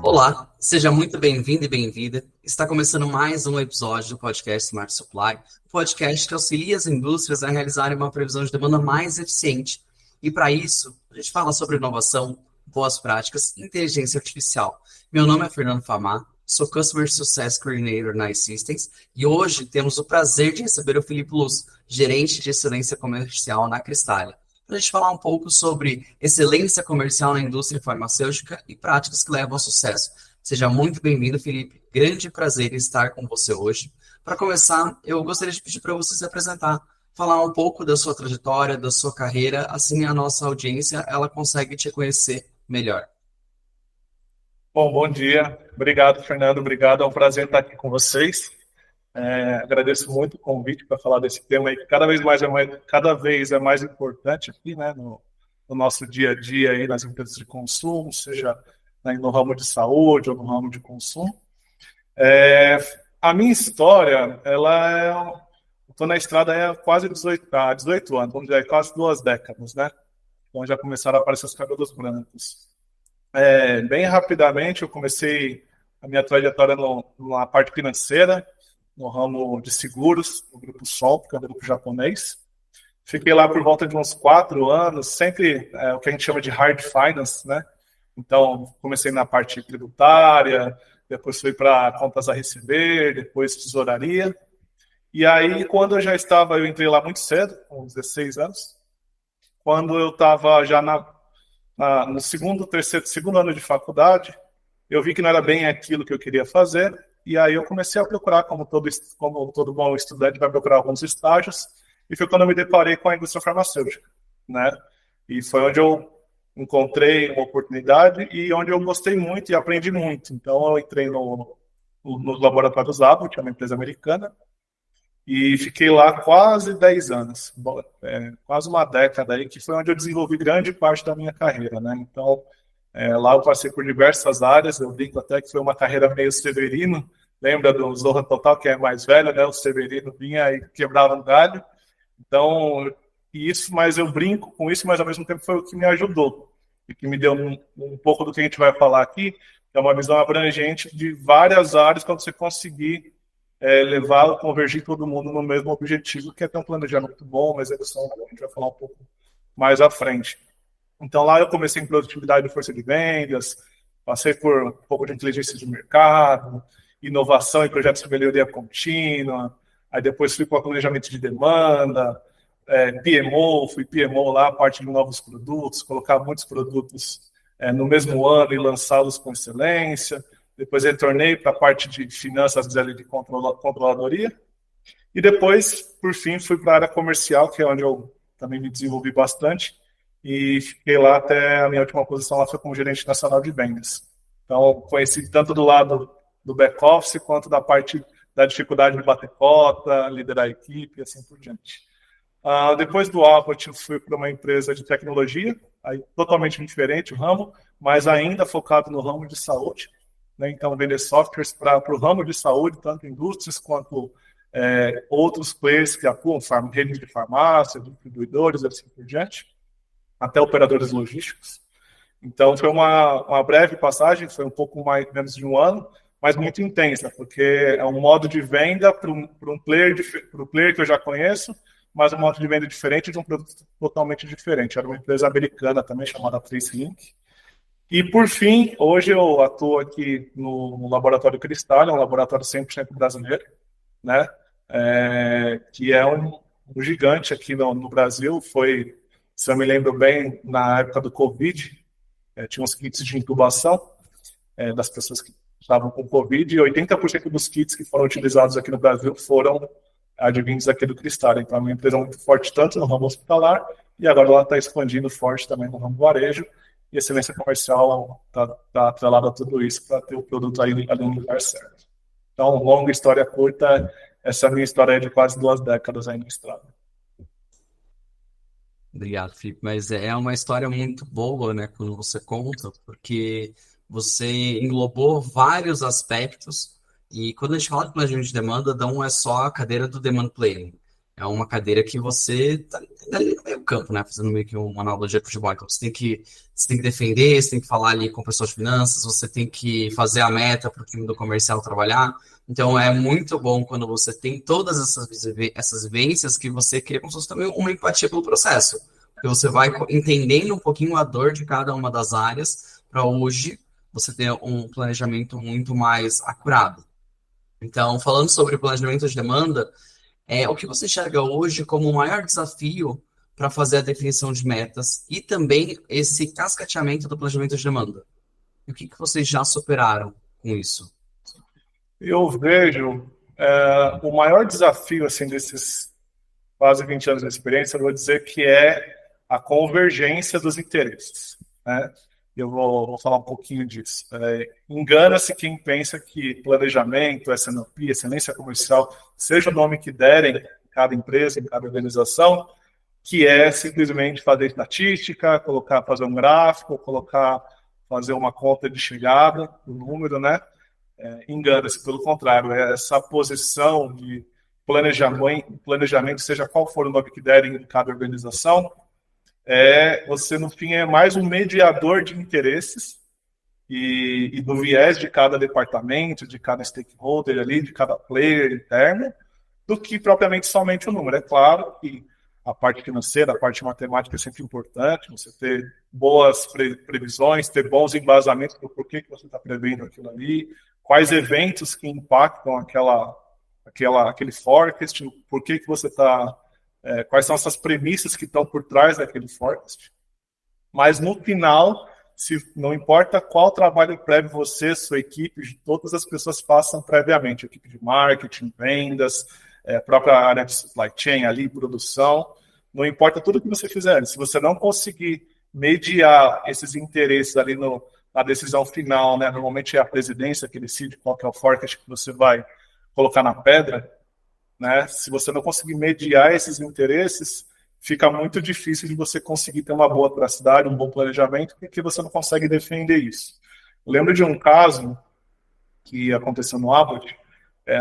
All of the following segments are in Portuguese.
Olá, seja muito bem-vindo e bem-vinda. Está começando mais um episódio do podcast Smart Supply, podcast que auxilia as indústrias a realizarem uma previsão de demanda mais eficiente. E para isso, a gente fala sobre inovação, boas práticas e inteligência artificial. Meu nome é Fernando Famar, sou Customer Success Coordinator na iSystems e hoje temos o prazer de receber o Felipe Luz, gerente de excelência comercial na Cristália, para a gente falar um pouco sobre excelência comercial na indústria farmacêutica e práticas que levam ao sucesso. Seja muito bem-vindo, Felipe. Grande prazer em estar com você hoje. Para começar, eu gostaria de pedir para você se apresentar, falar um pouco da sua trajetória, da sua carreira, assim a nossa audiência ela consegue te conhecer melhor. Bom dia. Obrigado, Fernando. Obrigado. É um prazer estar aqui com vocês. Agradeço muito o convite para falar desse tema aí, que cada vez é mais importante aqui, né, no nosso dia a dia aí nas empresas de consumo, seja, né, no ramo de saúde ou no ramo de consumo. A minha história, estou na estrada há quase 18 anos, vamos dizer, quase 2 décadas, né? Então já começaram a aparecer os cabelos brancos. Bem rapidamente, eu comecei a minha trajetória na parte financeira, no ramo de seguros, no Grupo Sol, que é um grupo japonês. Fiquei lá por volta de uns 4 anos, sempre o que a gente chama de hard finance, né? Então, comecei na parte tributária, depois fui para contas a receber, depois tesouraria. E aí, eu entrei lá muito cedo, com 16 anos, quando eu estava já no segundo ano de faculdade, eu vi que não era bem aquilo que eu queria fazer, e aí eu comecei a procurar, como todo bom estudante vai procurar alguns estágios, e foi quando eu me deparei com a indústria farmacêutica, né? E foi onde eu encontrei uma oportunidade e onde eu gostei muito e aprendi muito. Então eu entrei no laboratório Abbott, que é uma empresa americana, e fiquei lá quase 10 anos, quase uma década aí, que foi onde eu desenvolvi grande parte da minha carreira, né? Então, lá eu passei por diversas áreas, eu brinco até que foi uma carreira meio Severino, lembra do Zorra Total, que é mais velho, né? O Severino vinha e quebrava um galho. Então, mas eu brinco com isso, mas ao mesmo tempo foi o que me ajudou, e que me deu um pouco do que a gente vai falar aqui, que é uma visão abrangente de várias áreas para você conseguir convergir todo mundo no mesmo objetivo, que é ter um planejamento bom, uma execução, a gente vai falar um pouco mais à frente. Então lá eu comecei em produtividade e força de vendas, passei por um pouco de inteligência de mercado, inovação e projetos de melhoria contínua, aí depois fui para planejamento de demanda, fui PMO lá, parte de novos produtos, colocar muitos produtos no mesmo ano e lançá-los com excelência. Depois retornei para a parte de finanças de controladoria. E depois, por fim, fui para a área comercial, que é onde eu também me desenvolvi bastante. E fiquei lá até a minha última posição, lá foi como gerente nacional de vendas. Então, conheci tanto do lado do back-office, quanto da parte da dificuldade de bater cota, liderar a equipe e assim por diante. Depois do Abbott, eu fui para uma empresa de tecnologia, aí totalmente diferente o ramo, mas ainda focado no ramo de saúde. Né? Então, vender softwares para o ramo de saúde, tanto indústrias quanto outros players que atuam, redes de farmácia, distribuidores, assim por diante, até operadores logísticos. Então, foi uma breve passagem, foi um pouco menos de um ano, mas muito intensa, porque é um modo de venda para um player que eu já conheço, mas um modo de venda diferente de um produto totalmente diferente. Era uma empresa americana também, chamada TraceLink. E, por fim, hoje eu atuo aqui no Laboratório Cristália, um laboratório 100% brasileiro, né? Que é um gigante aqui no Brasil. Foi, se eu me lembro bem, na época do Covid, tinha uns kits de intubação das pessoas que estavam com Covid, e 80% dos kits que foram utilizados aqui no Brasil foram advindos aqui do Cristália. Então, é uma empresa muito forte, tanto no ramo hospitalar, e agora ela está expandindo forte também no ramo varejo, e excelência comercial está atrelada a tudo isso para ter o produto ali no lugar certo. Então, longa história curta, essa é a minha história é de quase 2 décadas aí na estrada. Obrigado, Felipe. Mas é uma história muito boa, né, quando você conta, porque você englobou vários aspectos E quando a gente fala de planejamento de demanda, não é só a cadeira do demand planning. É uma cadeira que você está ali no meio campo, né? Fazendo meio que uma analogia de futebol. Então você tem que defender, você tem que falar ali com pessoas de finanças, você tem que fazer a meta para o time do comercial trabalhar. Então é muito bom quando você tem todas essas vivências que você cria como se fosse também uma empatia pelo processo. Porque você vai entendendo um pouquinho a dor de cada uma das áreas para hoje você ter um planejamento muito mais acurado. Então, falando sobre planejamento de demanda, o que você enxerga hoje como o maior desafio para fazer a definição de metas e também esse cascateamento do planejamento de demanda? E o que que vocês já superaram com isso? Eu vejo o maior desafio assim desses quase 20 anos de experiência, eu vou dizer que é a convergência dos interesses, né? Eu vou falar um pouquinho disso. Engana-se quem pensa que planejamento, S&OP, excelência comercial, seja o nome que derem em cada empresa, em cada organização, que é simplesmente fazer estatística, fazer um gráfico, fazer uma conta de chegada, um número, né? Engana-se, pelo contrário, é essa posição de planejamento, seja qual for o nome que derem em cada organização, você, no fim, é mais um mediador de interesses e do viés de cada departamento, de cada stakeholder ali, de cada player interno, do que propriamente somente o número. É claro que a parte financeira, a parte matemática é sempre importante, você ter boas previsões, ter bons embasamentos do porquê que você está prevendo aquilo ali, quais eventos que impactam aquele forecast, por que você está, quais são essas premissas que estão por trás daquele forecast. Mas no final, não importa qual trabalho prévio você, sua equipe, todas as pessoas passam previamente, equipe de marketing, vendas, própria área de supply chain ali, produção, não importa tudo que você fizer, se você não conseguir mediar esses interesses ali na decisão final, né? Normalmente é a presidência que decide qual que é o forecast que você vai colocar na pedra, né? Se você não conseguir mediar esses interesses, fica muito difícil de você conseguir ter uma boa traçabilidade, um bom planejamento, porque você não consegue defender isso. Eu lembro de um caso que aconteceu no Abbott,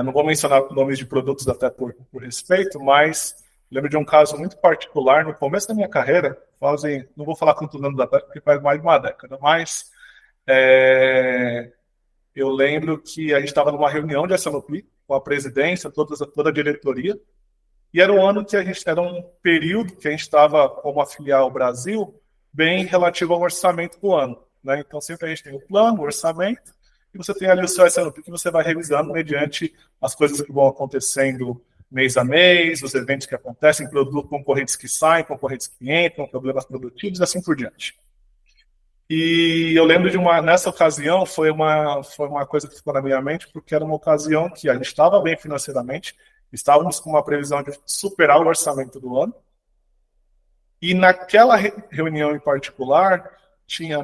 não vou mencionar nomes de produtos até por respeito, mas lembro de um caso muito particular no começo da minha carreira, não vou falar quantos anos atrás, porque faz mais de uma década, mas eu lembro que a gente estava numa reunião de S&OP com a presidência, toda a diretoria, e era um ano que era um período que a gente estava como a filial Brasil bem relativo ao orçamento do ano, né? Então sempre a gente tem o plano, o orçamento, e você tem ali o seu S&OP que você vai revisando mediante as coisas que vão acontecendo mês a mês, os eventos que acontecem, produtos concorrentes que saem, concorrentes que entram, problemas produtivos e assim por diante. E eu lembro nessa ocasião, foi uma coisa que ficou na minha mente, porque era uma ocasião que a gente estava bem financeiramente, estávamos com uma previsão de superar o orçamento do ano, e naquela reunião em particular,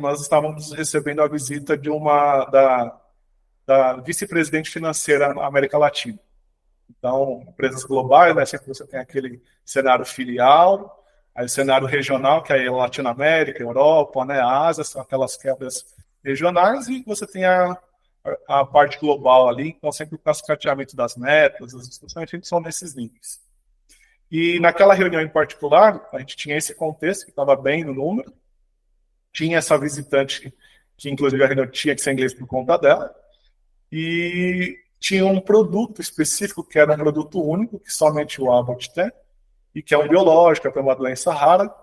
nós estávamos recebendo a visita da vice-presidente financeira na América Latina. Então, empresas globais, né, sempre você tem aquele cenário filial, aí o cenário regional, que é a Latinoamérica, Europa, né, a Ásia, são aquelas quebras regionais, e você tem a parte global ali, então sempre o cascateamento das metas, as discussões, a gente são nesses níveis. E naquela reunião em particular, a gente tinha esse contexto, que estava bem no número, tinha essa visitante, que inclusive a reunião tinha que ser em inglês por conta dela, e tinha um produto específico, que era um produto único, que somente o Abbott tem, e que é um biológico, é uma doença rara,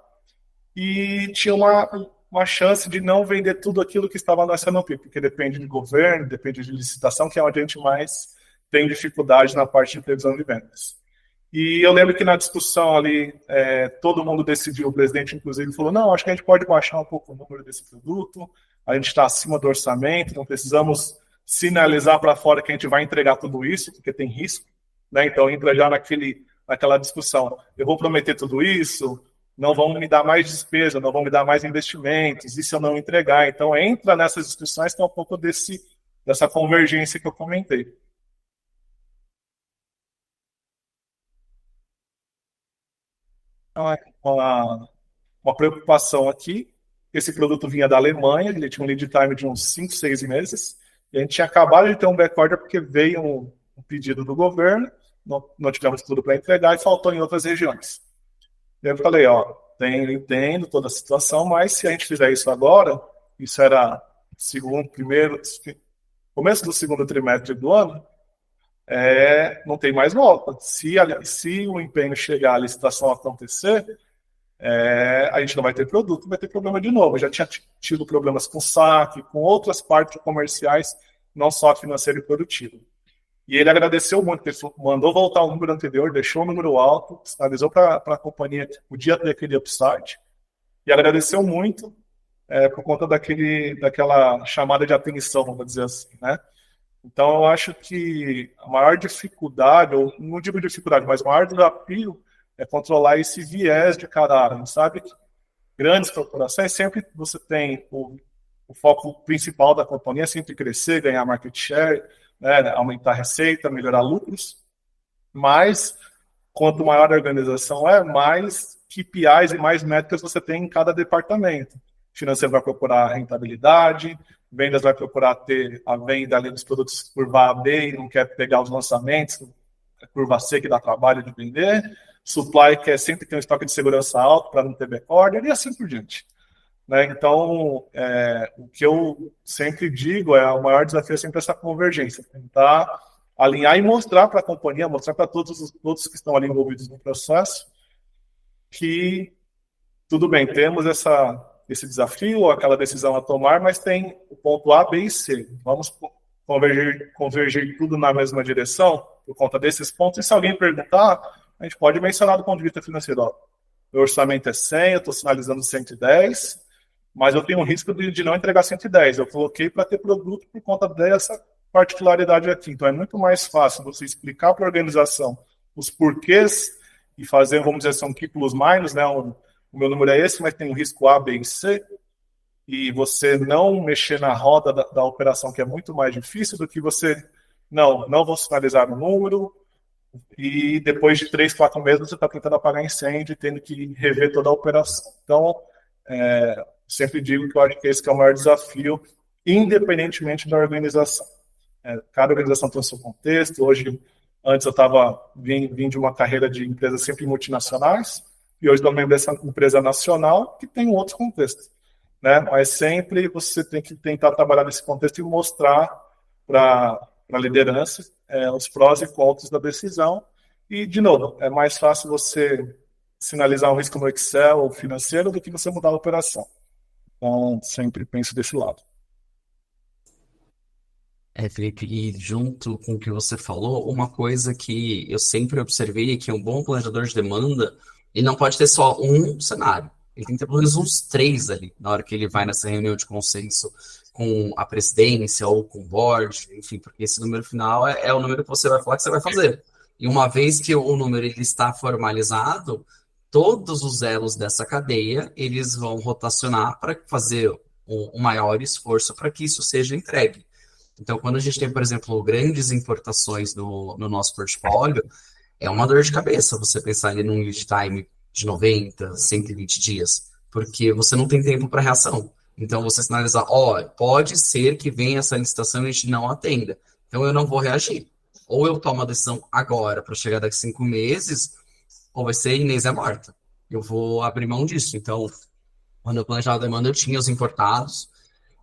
e tinha uma chance de não vender tudo aquilo que estava no S&OP, porque depende de governo, depende de licitação, que é onde a gente mais tem dificuldade na parte de previsão de vendas. E eu lembro que na discussão ali, todo mundo decidiu, o presidente inclusive falou, não, acho que a gente pode baixar um pouco o número desse produto, a gente está acima do orçamento, não precisamos sinalizar para fora que a gente vai entregar tudo isso, porque tem risco, né? Então entra já naquela discussão, eu vou prometer tudo isso, não vão me dar mais despesa, não vão me dar mais investimentos, e se eu não entregar? Então entra nessas discussões que é um pouco dessa convergência que eu comentei. Então, uma preocupação aqui, esse produto vinha da Alemanha, ele tinha um lead time de uns 5, 6 meses, E a gente tinha acabado de ter um backorder porque veio um pedido do governo, não tivemos tudo para entregar e faltou em outras regiões. E eu falei, ó, entendo toda a situação, mas se a gente fizer isso agora, isso era começo do segundo trimestre do ano, não tem mais volta. Se o empenho chegar, a licitação acontecer, a gente não vai ter produto, vai ter problema de novo. Eu já tinha tido problemas com saque, com outras partes comerciais, não só financeiro e produtivo. E ele agradeceu muito, ele mandou voltar o número anterior, deixou o número alto, sinalizou para a companhia que podia ter aquele upside, e agradeceu muito por conta daquela chamada de atenção, vamos dizer assim, né? Então, eu acho que a maior dificuldade, ou não digo dificuldade, mas o maior desafio é controlar esse viés de cada área. A gente sabe que grandes corporações sempre você tem o foco principal da companhia é sempre crescer, ganhar market share, né, aumentar a receita, melhorar lucros, mas quanto maior a organização mais KPIs e mais métricas você tem em cada departamento. O financeiro vai procurar rentabilidade, vendas vai procurar ter a venda ali dos produtos curva A, B e não quer pegar os lançamentos, curva C que dá trabalho de vender, supply quer sempre ter um estoque de segurança alto para não ter backorder e assim por diante. Né? Então, o que eu sempre digo o maior desafio é sempre essa convergência, tentar alinhar e mostrar para a companhia, mostrar para todos que estão ali envolvidos no processo que tudo bem, temos esse desafio, aquela decisão a tomar, mas tem o ponto A, B e C. Vamos convergir tudo na mesma direção por conta desses pontos. E se alguém perguntar, a gente pode mencionar do ponto de vista financeiro. Ó, meu orçamento é 100, eu estou sinalizando 110, mas eu tenho um risco de não entregar 110. Eu coloquei para ter produto por conta dessa particularidade aqui. Então, é muito mais fácil você explicar para a organização os porquês e fazer, vamos dizer assim, um Key plus minus, né? O meu número é esse, mas tem um risco A, B e C, e você não mexer na roda da operação, que é muito mais difícil do que você, não vou sinalizar o número, e depois de 3, 4 meses você está tentando apagar incêndio e tendo que rever toda a operação. Então, sempre digo que eu acho que esse que é o maior desafio, independentemente da organização. Cada organização tem o seu contexto. Antes eu vim de uma carreira de empresas sempre multinacionais, e hoje estou membro dessa empresa nacional que tem um outro contexto. Né? Mas sempre você tem que tentar trabalhar nesse contexto e mostrar para a liderança os prós e contras da decisão. E, de novo, é mais fácil você sinalizar um risco no Excel ou financeiro do que você mudar a operação. Então, sempre penso desse lado. Felipe, e junto com o que você falou, uma coisa que eu sempre observei é que um bom planejador de demanda, ele não pode ter só um cenário. Ele tem que ter pelo menos uns 3 ali, na hora que ele vai nessa reunião de consenso com a presidência ou com o board, enfim, porque esse número final é o número que você vai falar que você vai fazer. E uma vez que o número ele está formalizado, todos os elos dessa cadeia, eles vão rotacionar para fazer um maior esforço para que isso seja entregue. Então, quando a gente tem, por exemplo, grandes importações no nosso portfólio, é uma dor de cabeça você pensar ali num lead time de 90, 120 dias, porque você não tem tempo para reação. Então, você sinalizar, pode ser que venha essa licitação e a gente não atenda. Então, eu não vou reagir. Ou eu tomo a decisão agora para chegar daqui a 5 meses, ou vai ser Inês é morta. Eu vou abrir mão disso. Então, quando eu planejava a demanda, eu tinha os importados,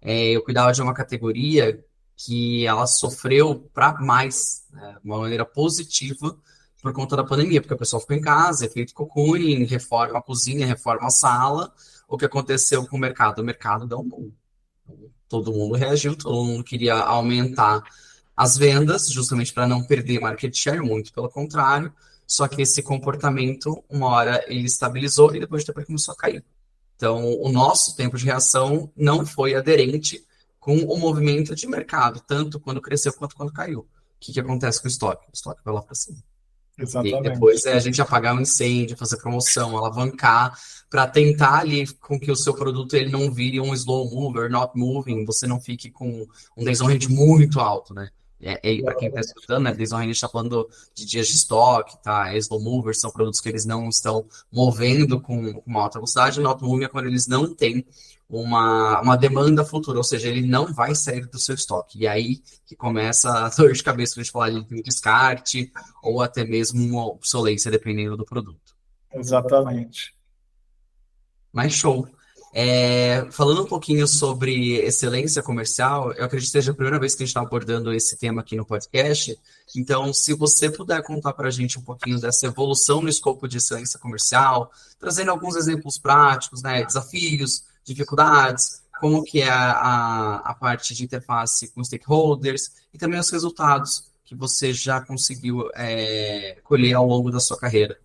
eu cuidava de uma categoria que ela sofreu para mais, de uma maneira positiva, por conta da pandemia, porque a pessoa ficou em casa, efeito cocooning, reforma a cozinha, reforma a sala. O que aconteceu com o mercado? O mercado deu um boom. Todo mundo reagiu, todo mundo queria aumentar as vendas, justamente para não perder market share, muito pelo contrário. Só que esse comportamento, uma hora ele estabilizou e depois começou a cair. Então, o nosso tempo de reação não foi aderente com o movimento de mercado, tanto quando cresceu quanto quando caiu. O que acontece com o estoque? O estoque vai lá para cima. Exatamente. E depois a gente apagar um incêndio, fazer promoção, alavancar, para tentar ali com que o seu produto ele não vire um slow mover, not moving, você não fique com um days on hand muito alto, né? Para quem está escutando, né, desde a gente está falando de dias de estoque, tá? Slow movers são produtos que eles não estão movendo com uma alta velocidade. No automóvel é quando eles não têm uma demanda futura, ou seja, ele não vai sair do seu estoque. E aí que começa a dor de cabeça que a gente falar de descarte ou até mesmo uma obsolência, dependendo do produto. Exatamente. Mas show. Falando um pouquinho sobre excelência comercial, eu acredito que seja a primeira vez que a gente está abordando esse tema aqui no podcast. Então, se você puder contar para a gente um pouquinho dessa evolução no escopo de excelência comercial, trazendo alguns exemplos práticos, né, desafios, dificuldades, como que é a parte de interface com stakeholders e também os resultados que você já conseguiu colher ao longo da sua carreira.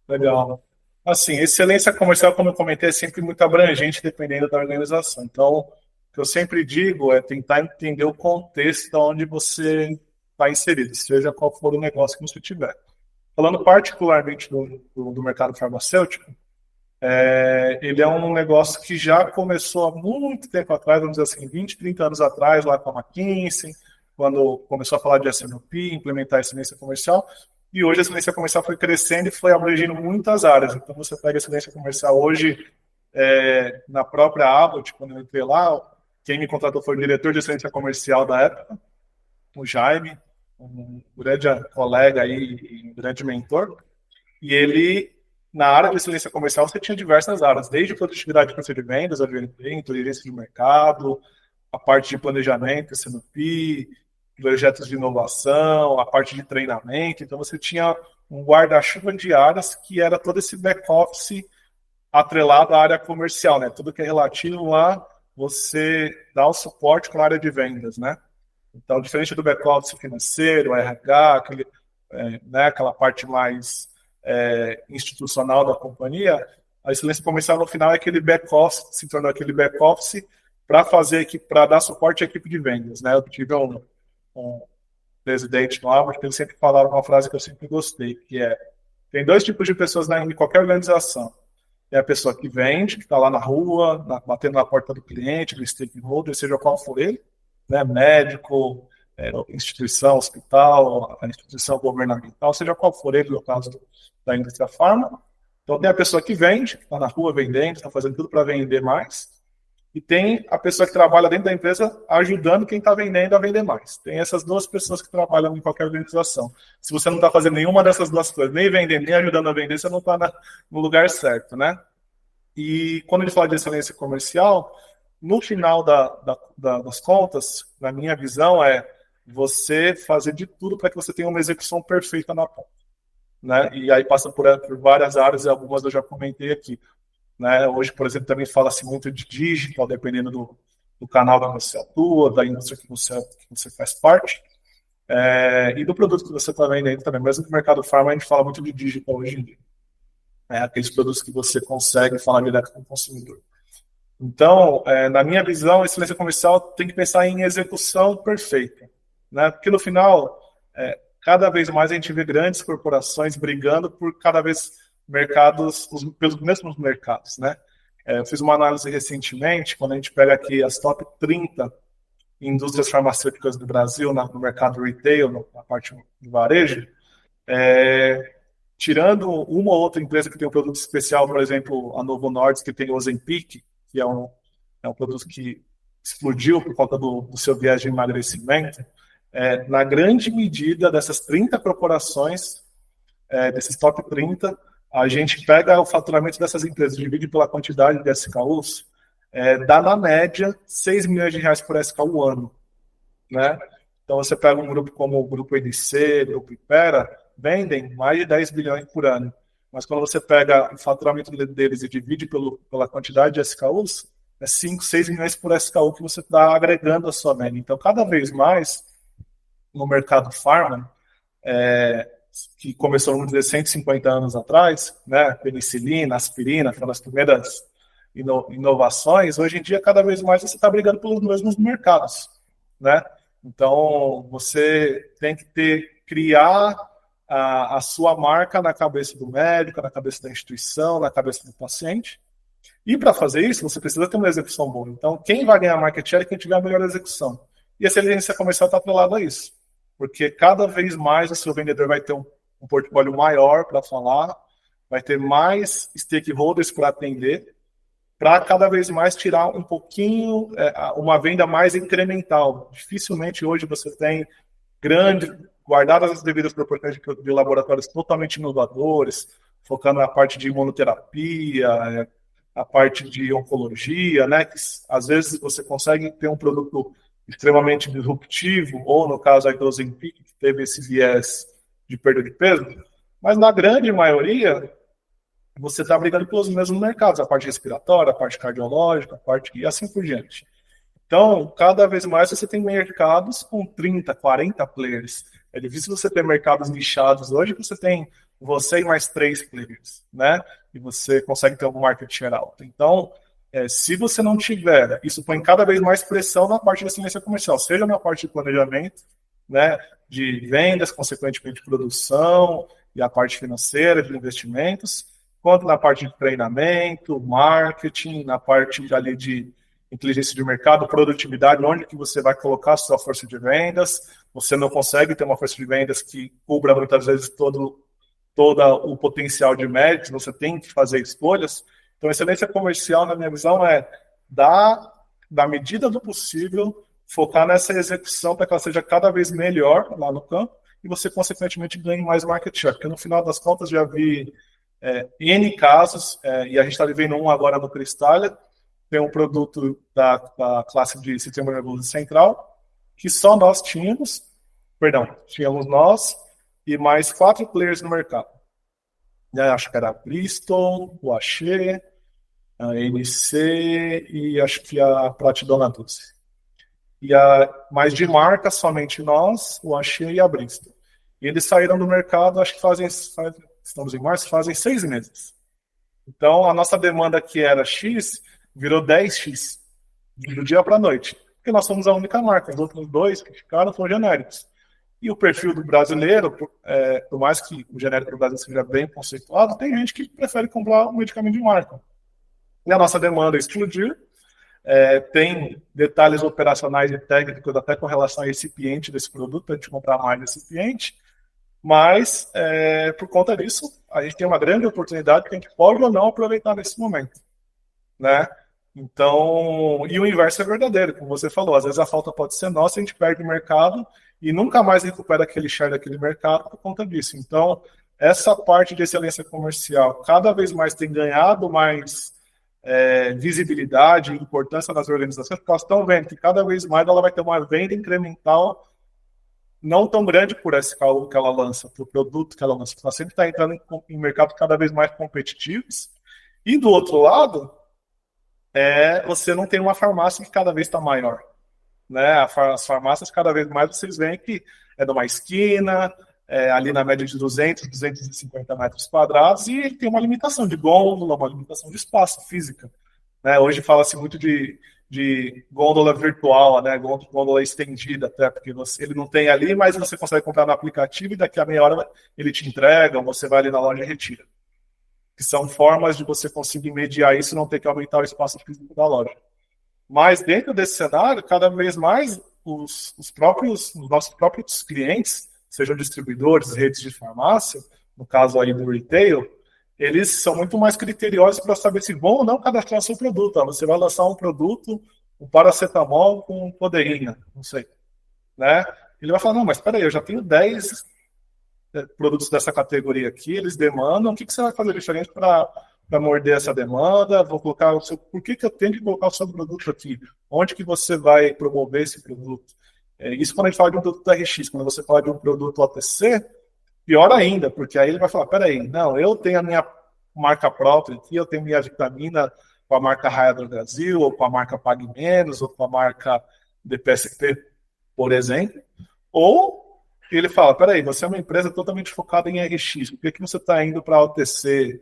Legal. Assim, excelência comercial, como eu comentei, é sempre muito abrangente dependendo da organização. Então, o que eu sempre digo é tentar entender o contexto onde você está inserido, seja qual for o negócio que você tiver. Falando particularmente do mercado farmacêutico, ele é um negócio que já começou há muito tempo atrás, vamos dizer assim, 20, 30 anos atrás, lá com a McKinsey, quando começou a falar de S&OP, implementar a excelência comercial, e hoje a excelência comercial foi crescendo e foi abrangendo muitas áreas. Então, você pega a excelência comercial hoje, na própria Abbott, quando eu entrei lá, quem me contratou foi o diretor de excelência comercial da época, o Jaime, um grande colega aí, um grande mentor, e ele, na área de excelência comercial, você tinha diversas áreas, desde produtividade de vendas, inteligência de mercado, a parte de planejamento, S&OP, projetos de inovação, a parte de treinamento. Então, você tinha um guarda-chuva de áreas que era todo esse back-office atrelado à área comercial, né? Tudo que é relativo a você dar o suporte com a área de vendas, né? Então, diferente do back-office financeiro, RH, aquela parte mais institucional da companhia, a excelência comercial no final é aquele back-office, se tornou aquele back-office para dar suporte à equipe de vendas, né? Eu tive um presidente no Abbott que ele sempre falava uma frase que eu sempre gostei, que tem dois tipos de pessoas em qualquer organização. É a pessoa que vende, que está lá na rua, batendo na porta do cliente, do stakeholder, seja qual for ele, né? Médico, instituição, hospital, a instituição governamental, seja qual for ele, no caso da indústria farma. Então, tem a pessoa que vende, que está na rua vendendo, está fazendo tudo para vender mais. E tem a pessoa que trabalha dentro da empresa ajudando quem está vendendo a vender mais. Tem essas duas pessoas que trabalham em qualquer organização. Se você não está fazendo nenhuma dessas duas coisas, nem vendendo, nem ajudando a vender, você não está no lugar certo, né? E quando a gente fala de excelência comercial, no final das contas, na minha visão, você fazer de tudo para que você tenha uma execução perfeita na ponta, né? E aí passa por várias áreas, e algumas eu já comentei aqui. Né? Hoje, por exemplo, também fala-se muito de digital, dependendo do canal que você atua, da indústria que você faz parte, e do produto que você está vendendo também. Mesmo no mercado farma, a gente fala muito de digital hoje em dia. Aqueles produtos que você consegue falar direto com o consumidor. Então, na minha visão, a excelência comercial tem que pensar em execução perfeita. Né? Porque no final, cada vez mais a gente vê grandes corporações brigando por cada vez pelos mesmos mercados, né? Eu fiz uma análise recentemente, quando a gente pega aqui as top 30 indústrias farmacêuticas do Brasil no mercado retail, na parte de varejo, tirando uma ou outra empresa que tem um produto especial, por exemplo, a Novo Nordisk, que tem o Ozempic, que é um produto que explodiu por conta do seu viés de emagrecimento, na grande medida dessas 30 corporações, desses top 30, a gente pega o faturamento dessas empresas, divide pela quantidade de SKUs, dá na média 6 milhões de reais por SKU ano, né? Então você pega um grupo como o Grupo EDC, o Grupo Ipera, vendem mais de 10 bilhões por ano. Mas quando você pega o faturamento deles e divide pela quantidade de SKUs, 5, 6 milhões por SKU que você está agregando a sua média. Então, cada vez mais, no mercado farma, que começou, vamos dizer, 150 anos atrás, né, penicilina, aspirina, aquelas primeiras inovações, hoje em dia, cada vez mais, você está brigando pelos mesmos mercados, né? Então, você tem que criar a sua marca na cabeça do médico, na cabeça da instituição, na cabeça do paciente. E para fazer isso, você precisa ter uma execução boa. Então, quem vai ganhar market share é quem tiver a melhor execução. E a excelência comercial está atrelada a isso, porque cada vez mais o seu vendedor vai ter um portfólio maior para falar, vai ter mais stakeholders para atender, para cada vez mais tirar um pouquinho, uma venda mais incremental. Dificilmente hoje você tem guardadas as devidas proporções de laboratórios totalmente inovadores, focando na parte de imunoterapia, a parte de oncologia, né? Que às vezes você consegue ter um produto extremamente disruptivo, ou no caso aí do Ozempic, que teve esse viés de perda de peso, mas na grande maioria você está brigando pelos mesmos mercados, a parte respiratória, a parte cardiológica, a parte e assim por diante. Então, cada vez mais você tem mercados com 30, 40 players. É difícil você ter mercados nichados hoje, que você tem você e mais 3 players, né? E você consegue ter um market share alto. Então, se você não tiver, isso põe cada vez mais pressão na parte da excelência comercial, seja na parte de planejamento, né, de vendas, consequentemente de produção, e a parte financeira, de investimentos, quanto na parte de treinamento, marketing, na parte ali de inteligência de mercado, produtividade, onde que você vai colocar a sua força de vendas. Você não consegue ter uma força de vendas que cubra muitas vezes todo o potencial de méritos, você tem que fazer escolhas. Então, a excelência comercial, na minha visão, da medida do possível, focar nessa execução para que ela seja cada vez melhor lá no campo e você, consequentemente, ganhe mais market share. Porque, no final das contas, já vi N casos, e a gente está vivendo um agora no Cristália, tem um produto da classe de sistema nervoso central, que só nós tínhamos nós e mais 4 players no mercado. Acho que era a Bristol, o Axê, a NC e acho que a Platidona Doce. Mas de marca, somente nós, o Axê e a Bristol. E eles saíram do mercado, acho que estamos em março, fazem 6 meses. Então, a nossa demanda que era X, virou 10X, do dia para a noite. Porque nós somos a única marca. Os outros 2 que ficaram foram genéricos. E o perfil do brasileiro, por mais que o genérico do Brasil seja bem conceituado, tem gente que prefere comprar um medicamento de marca. E a nossa demanda explodiu. Tem detalhes operacionais e técnicos até com relação ao recipiente desse produto, para a gente comprar mais recipiente. Mas, por conta disso, a gente tem uma grande oportunidade que a gente pode ou não aproveitar nesse momento, né? Então, e o inverso é verdadeiro, como você falou, às vezes a falta pode ser nossa, a gente perde o mercado e nunca mais recupera aquele share daquele mercado por conta disso. Então, essa parte de excelência comercial cada vez mais tem ganhado mais visibilidade e importância nas organizações, porque elas estão vendo que cada vez mais ela vai ter uma venda incremental não tão grande por esse cálculo que ela lança, por produto que ela lança. Ela sempre está entrando em mercados cada vez mais competitivos. E do outro lado, você não tem uma farmácia que cada vez está maior, né? As farmácias cada vez mais vocês veem que é numa esquina, ali na média de 200, 250 metros quadrados, e ele tem uma limitação de gôndola, uma limitação de espaço física, né? Hoje fala-se muito de gôndola virtual, né? Gôndola estendida, até porque ele não tem ali, mas você consegue comprar no aplicativo e daqui a meia hora ele te entrega, ou você vai ali na loja e retira. Que são formas de você conseguir mediar isso e não ter que aumentar o espaço físico da loja. Mas dentro desse cenário, cada vez mais os nossos próprios clientes, sejam distribuidores, redes de farmácia, no caso aí do retail, eles são muito mais criteriosos para saber se vão ou não cadastrar seu produto. Você vai lançar um produto, um paracetamol com codeína, não sei, né? Ele vai falar, não, mas espera aí, eu já tenho 10 produtos dessa categoria aqui, eles demandam, o que você vai fazer diferente para morder essa demanda? Vou colocar por que eu tenho que colocar o seu produto aqui? Onde que você vai promover esse produto? Isso quando a gente fala de um produto RX, quando você fala de um produto OTC, pior ainda, porque aí ele vai falar, peraí, não, eu tenho a minha marca própria aqui, eu tenho minha vitamina com a marca Raia do Brasil, ou com a marca Pague Menos, ou com a marca DPSP, por exemplo, ou ele fala, peraí, você é uma empresa totalmente focada em RX, por que você está indo para a OTC?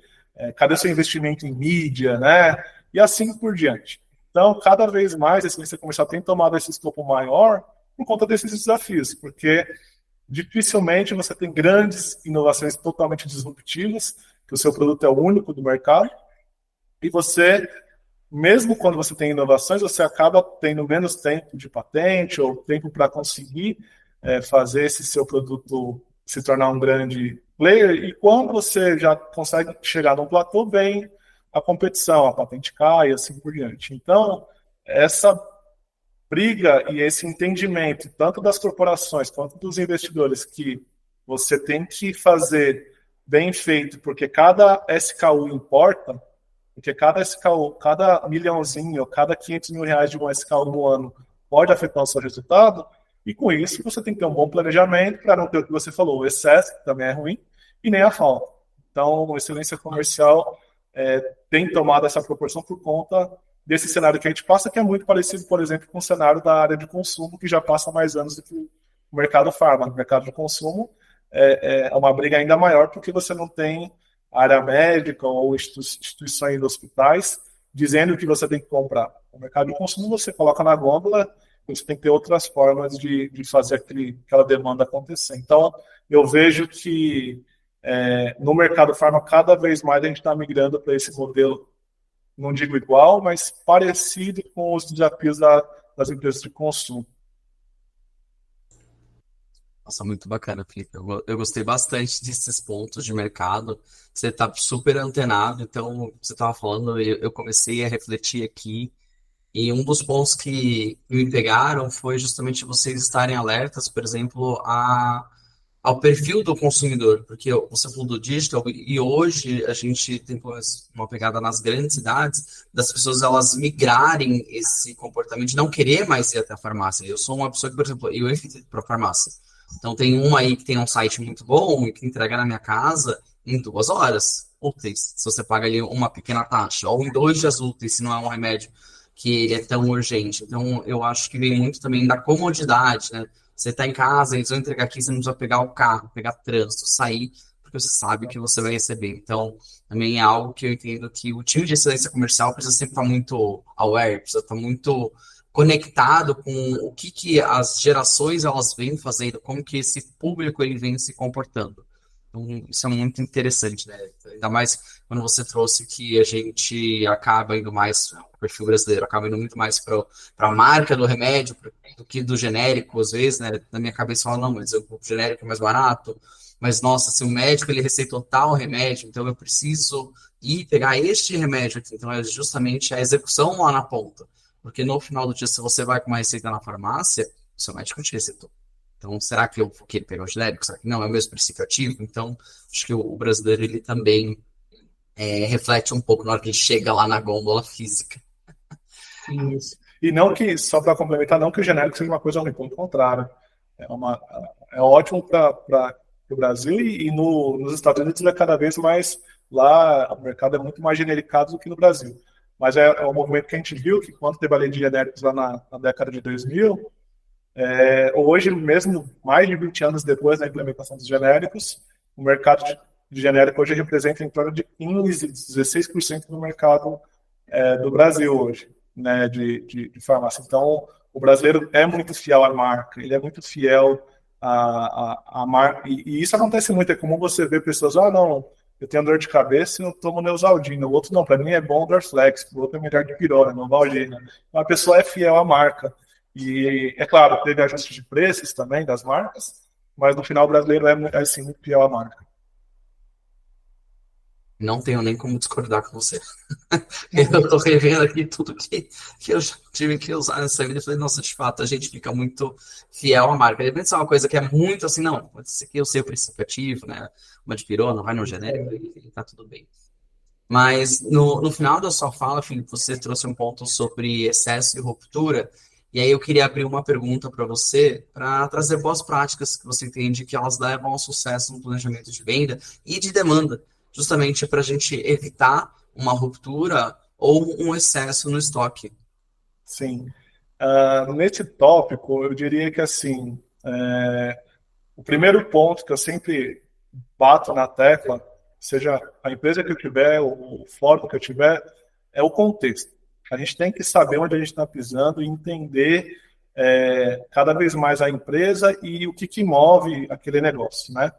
Cadê o seu investimento em mídia, né? E assim por diante. Então, cada vez mais a excelência comercial tem tomado esse escopo maior por conta desses desafios, porque dificilmente você tem grandes inovações totalmente disruptivas, que o seu produto é o único do mercado, e você mesmo quando você tem inovações, você acaba tendo menos tempo de patente ou tempo para conseguir fazer esse seu produto se tornar um grande player. E quando você já consegue chegar num platô, vem a competição, a patente cai e assim por diante. Então, essa briga e esse entendimento, tanto das corporações quanto dos investidores, que você tem que fazer bem feito, porque cada SKU importa, porque cada SKU, cada milhãozinho, cada 500 mil reais de um SKU no ano pode afetar o seu resultado, e com isso você tem que ter um bom planejamento para não ter o que você falou, o excesso, que também é ruim, e nem a falta. Então, a excelência comercial tem tomado essa proporção por conta desse cenário que a gente passa, que é muito parecido, por exemplo, com o cenário da área de consumo, que já passa mais anos do que o mercado farma. No mercado de consumo é uma briga ainda maior, porque você não tem área médica ou instituições hospitais dizendo o que você tem que comprar. No mercado de consumo, você coloca na gôndola, você tem que ter outras formas de fazer aquela demanda acontecer. Então, eu vejo que no mercado farma, cada vez mais a gente está migrando para esse modelo, não digo igual, mas parecido com os desafios das empresas de consumo. Nossa, muito bacana, Felipe. Eu gostei bastante desses pontos de mercado. Você está super antenado, então você estava falando, eu comecei a refletir aqui. E um dos pontos que me pegaram foi justamente vocês estarem alertas, por exemplo, ao perfil do consumidor, porque você falou do digital e hoje a gente tem uma pegada nas grandes cidades das pessoas elas migrarem esse comportamento de não querer mais ir até a farmácia. Eu sou uma pessoa que, por exemplo, eu evito para a farmácia. Então tem uma aí que tem um site muito bom e que entrega na minha casa em 2 horas úteis, se você paga ali uma pequena taxa, ou em 2 dias úteis, se não é um remédio que ele é tão urgente. Então eu acho que vem muito também da comodidade, né? Você está em casa, eles vão entregar aqui, você não precisa pegar o carro, pegar trânsito, sair, porque você sabe que você vai receber. Então, também é algo que eu entendo que o time de excelência comercial precisa sempre estar muito aware, precisa estar muito conectado com o que as gerações elas vêm fazendo, como que esse público ele vem se comportando. Então, isso é muito interessante, né? Ainda mais quando você trouxe que a gente acaba indo mais, o perfil brasileiro acaba indo muito mais para a marca do remédio do que do genérico, às vezes, né? Na minha cabeça fala, não, mas o genérico é mais barato, mas nossa, se o médico ele receitou tal remédio, então eu preciso ir pegar este remédio aqui. Então é justamente a execução lá na ponta. Porque no final do dia, se você vai com uma receita na farmácia, o seu médico te receitou. Então, será que eu vou querer pegar o genérico? Será que não? É o mesmo princípio ativo? Então, acho que o brasileiro, ele também reflete um pouco na hora que ele chega lá na gôndola física. Isso. E não que, só para complementar, não que o genérico seja uma coisa ruim, pelo contrário. É ótimo para o Brasil e nos Estados Unidos é cada vez mais, lá o mercado é muito mais genericado do que no Brasil. Mas é um movimento que a gente viu que quando teve a lei de genéricos lá na década de 2000, hoje mesmo, mais de 20 anos depois da implementação dos genéricos, o mercado de genérico hoje representa em torno de 15, 16% do mercado do Brasil hoje, né, de farmácia. Então, o brasileiro é muito fiel à marca, ele é muito fiel à marca, e isso acontece muito, é comum você ver pessoas, não, eu tenho dor de cabeça e eu tomo Neosaldina, o outro não, para mim é bom o Dorflex, o outro é melhor de Pirona, Novalgina. Uma pessoa é fiel à marca, e é claro, teve ajuste de preços também das marcas, mas no final o brasileiro é assim, muito fiel à marca. Não tenho nem como discordar com você. Eu tô revendo aqui tudo que eu já tive que usar nessa vida e falei, nossa, de fato, a gente fica muito fiel à marca. De repente, é uma coisa que é muito assim, não, esse aqui é o seu princípio ativo, né? Uma de pirona, vai no genérico e tá tudo bem. Mas no final da sua fala, Felipe, você trouxe um ponto sobre excesso e ruptura. E aí eu queria abrir uma pergunta para você, para trazer boas práticas que você entende que elas levam ao sucesso no planejamento de venda e de demanda, justamente para a gente evitar uma ruptura ou um excesso no estoque. Sim. Nesse tópico, eu diria que assim, o primeiro ponto que eu sempre bato na tecla, seja a empresa que eu tiver, o fórum que eu tiver, é o contexto. A gente tem que saber onde a gente está pisando e entender cada vez mais a empresa e o que move aquele negócio, né?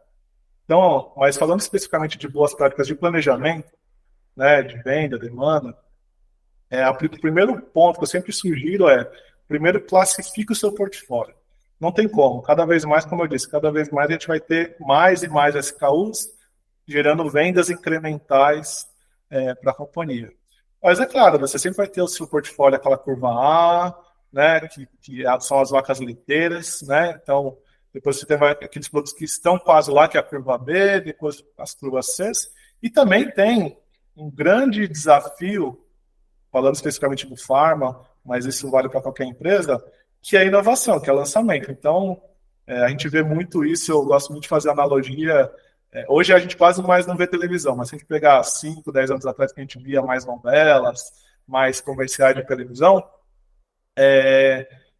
Então, mas falando especificamente de boas práticas de planejamento, né, de venda, demanda, O primeiro ponto que eu sempre sugiro é, primeiro classifique o seu portfólio. Não tem como. Cada vez mais, como eu disse, cada vez mais a gente vai ter mais e mais SKUs gerando vendas incrementais para a companhia. Mas é claro, você sempre vai ter o seu portfólio, aquela curva A, né, que são as vacas leiteiras, né? Então, depois você tem aqueles produtos que estão quase lá, que é a curva B, depois as curvas C. E também tem um grande desafio, falando especificamente do pharma, mas isso vale para qualquer empresa, que é a inovação, que é o lançamento. Então, a gente vê muito isso, eu gosto muito de fazer analogia. Hoje a gente quase mais não vê televisão, mas se a gente pegar 5, 10 anos atrás que a gente via mais novelas, mais comerciais de televisão,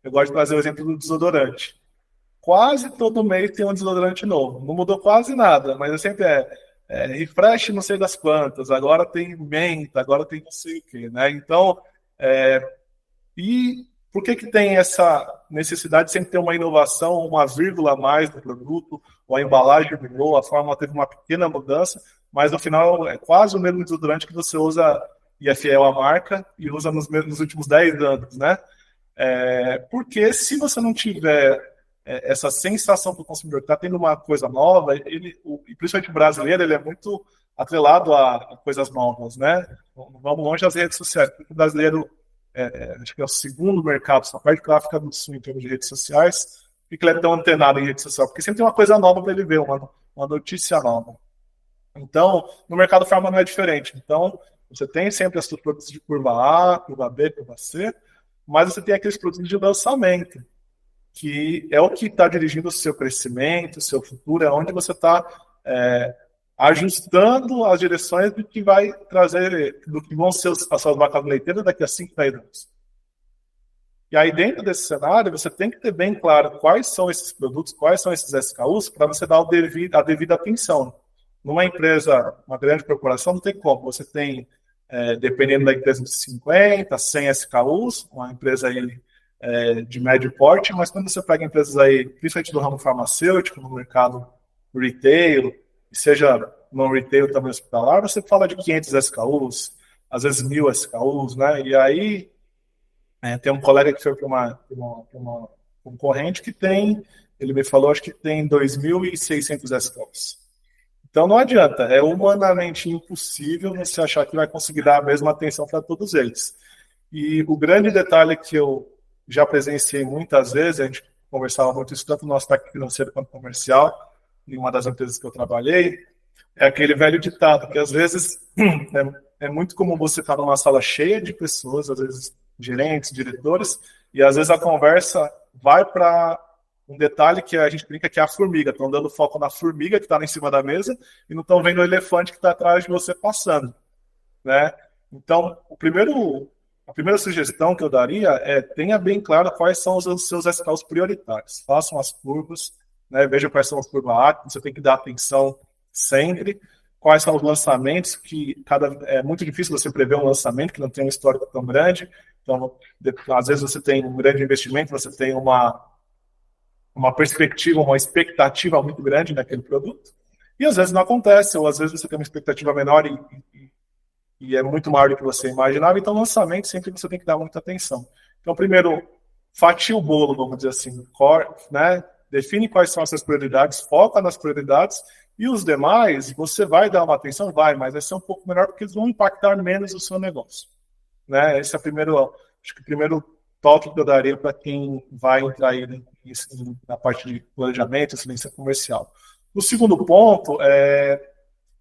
eu gosto de trazer o exemplo do desodorante. Quase todo mês tem um desodorante novo. Não mudou quase nada, mas sempre refresh não sei das quantas, agora tem menta, agora tem não sei o quê, né? Então, e por que que tem essa necessidade de sempre ter uma inovação, uma vírgula a mais no produto, ou a embalagem mudou, a forma teve uma pequena mudança, mas no final é quase o mesmo desodorante que você usa e é fiel à marca e usa nos últimos 10 anos, né? Porque se você não tiver essa sensação para o consumidor que está tendo uma coisa nova, e principalmente o brasileiro, ele é muito atrelado a coisas novas, né? Não vamos longe das redes sociais, porque o brasileiro acho que é o segundo mercado, só perde para a África do Sul em termos de redes sociais, por que ele é tão antenado em rede social? Porque sempre tem uma coisa nova para ele ver, uma notícia nova. Então, no mercado farma não é diferente. Então, você tem sempre os produtos de curva A, curva B, curva C, mas você tem aqueles produtos de lançamento, que é o que está dirigindo o seu crescimento, o seu futuro, é onde você está ajustando as direções do que vai trazer, do que vão ser as suas vacas leiteiras daqui a 5, 10 anos. E aí, dentro desse cenário, você tem que ter bem claro quais são esses produtos, quais são esses SKUs, para você dar a devida atenção. Numa empresa, uma grande corporação, não tem como. Você tem, dependendo da empresa, de 50, 100 SKUs, uma empresa aí, de médio porte, mas quando você pega empresas aí, principalmente do ramo farmacêutico, no mercado retail, seja no retail também hospitalar, você fala de 500 SKUs, às vezes 1.000 SKUs, né? E aí, tem um colega que foi para uma concorrente que tem, ele me falou, acho que tem 2.600 SKUs. Então não adianta, é humanamente impossível você achar que vai conseguir dar a mesma atenção para todos eles. E o grande detalhe que eu já presenciei muitas vezes, a gente conversava muito isso tanto no aspecto financeiro quanto comercial, em uma das empresas que eu trabalhei, é aquele velho ditado, que às vezes é muito comum você estar numa sala cheia de pessoas, às vezes gerentes, diretores, e às vezes a conversa vai para um detalhe que a gente brinca que é a formiga. Estão dando foco na formiga que está lá em cima da mesa e não estão vendo o elefante que está atrás de você passando, né? Então, a primeira sugestão que eu daria é tenha bem claro quais são os seus SKUs prioritários. Façam as curvas, né? Veja quais são as curvas A, que você tem que dar atenção sempre. Quais são os lançamentos, que é muito difícil você prever um lançamento que não tem um histórico tão grande. Então, às vezes você tem um grande investimento, você tem uma perspectiva, uma expectativa muito grande naquele produto. E às vezes não acontece, ou às vezes você tem uma expectativa menor e é muito maior do que você imaginava. Então, lançamento sempre você tem que dar muita atenção. Então, primeiro, fatia o bolo, vamos dizer assim, né? Define quais são as suas prioridades, foca nas prioridades, e os demais, você vai dar uma atenção? Vai, mas vai ser um pouco menor porque eles vão impactar menos o seu negócio. Né? Esse é acho que o primeiro toque que eu daria para quem vai entrar aí na parte de planejamento, excelência comercial. O segundo ponto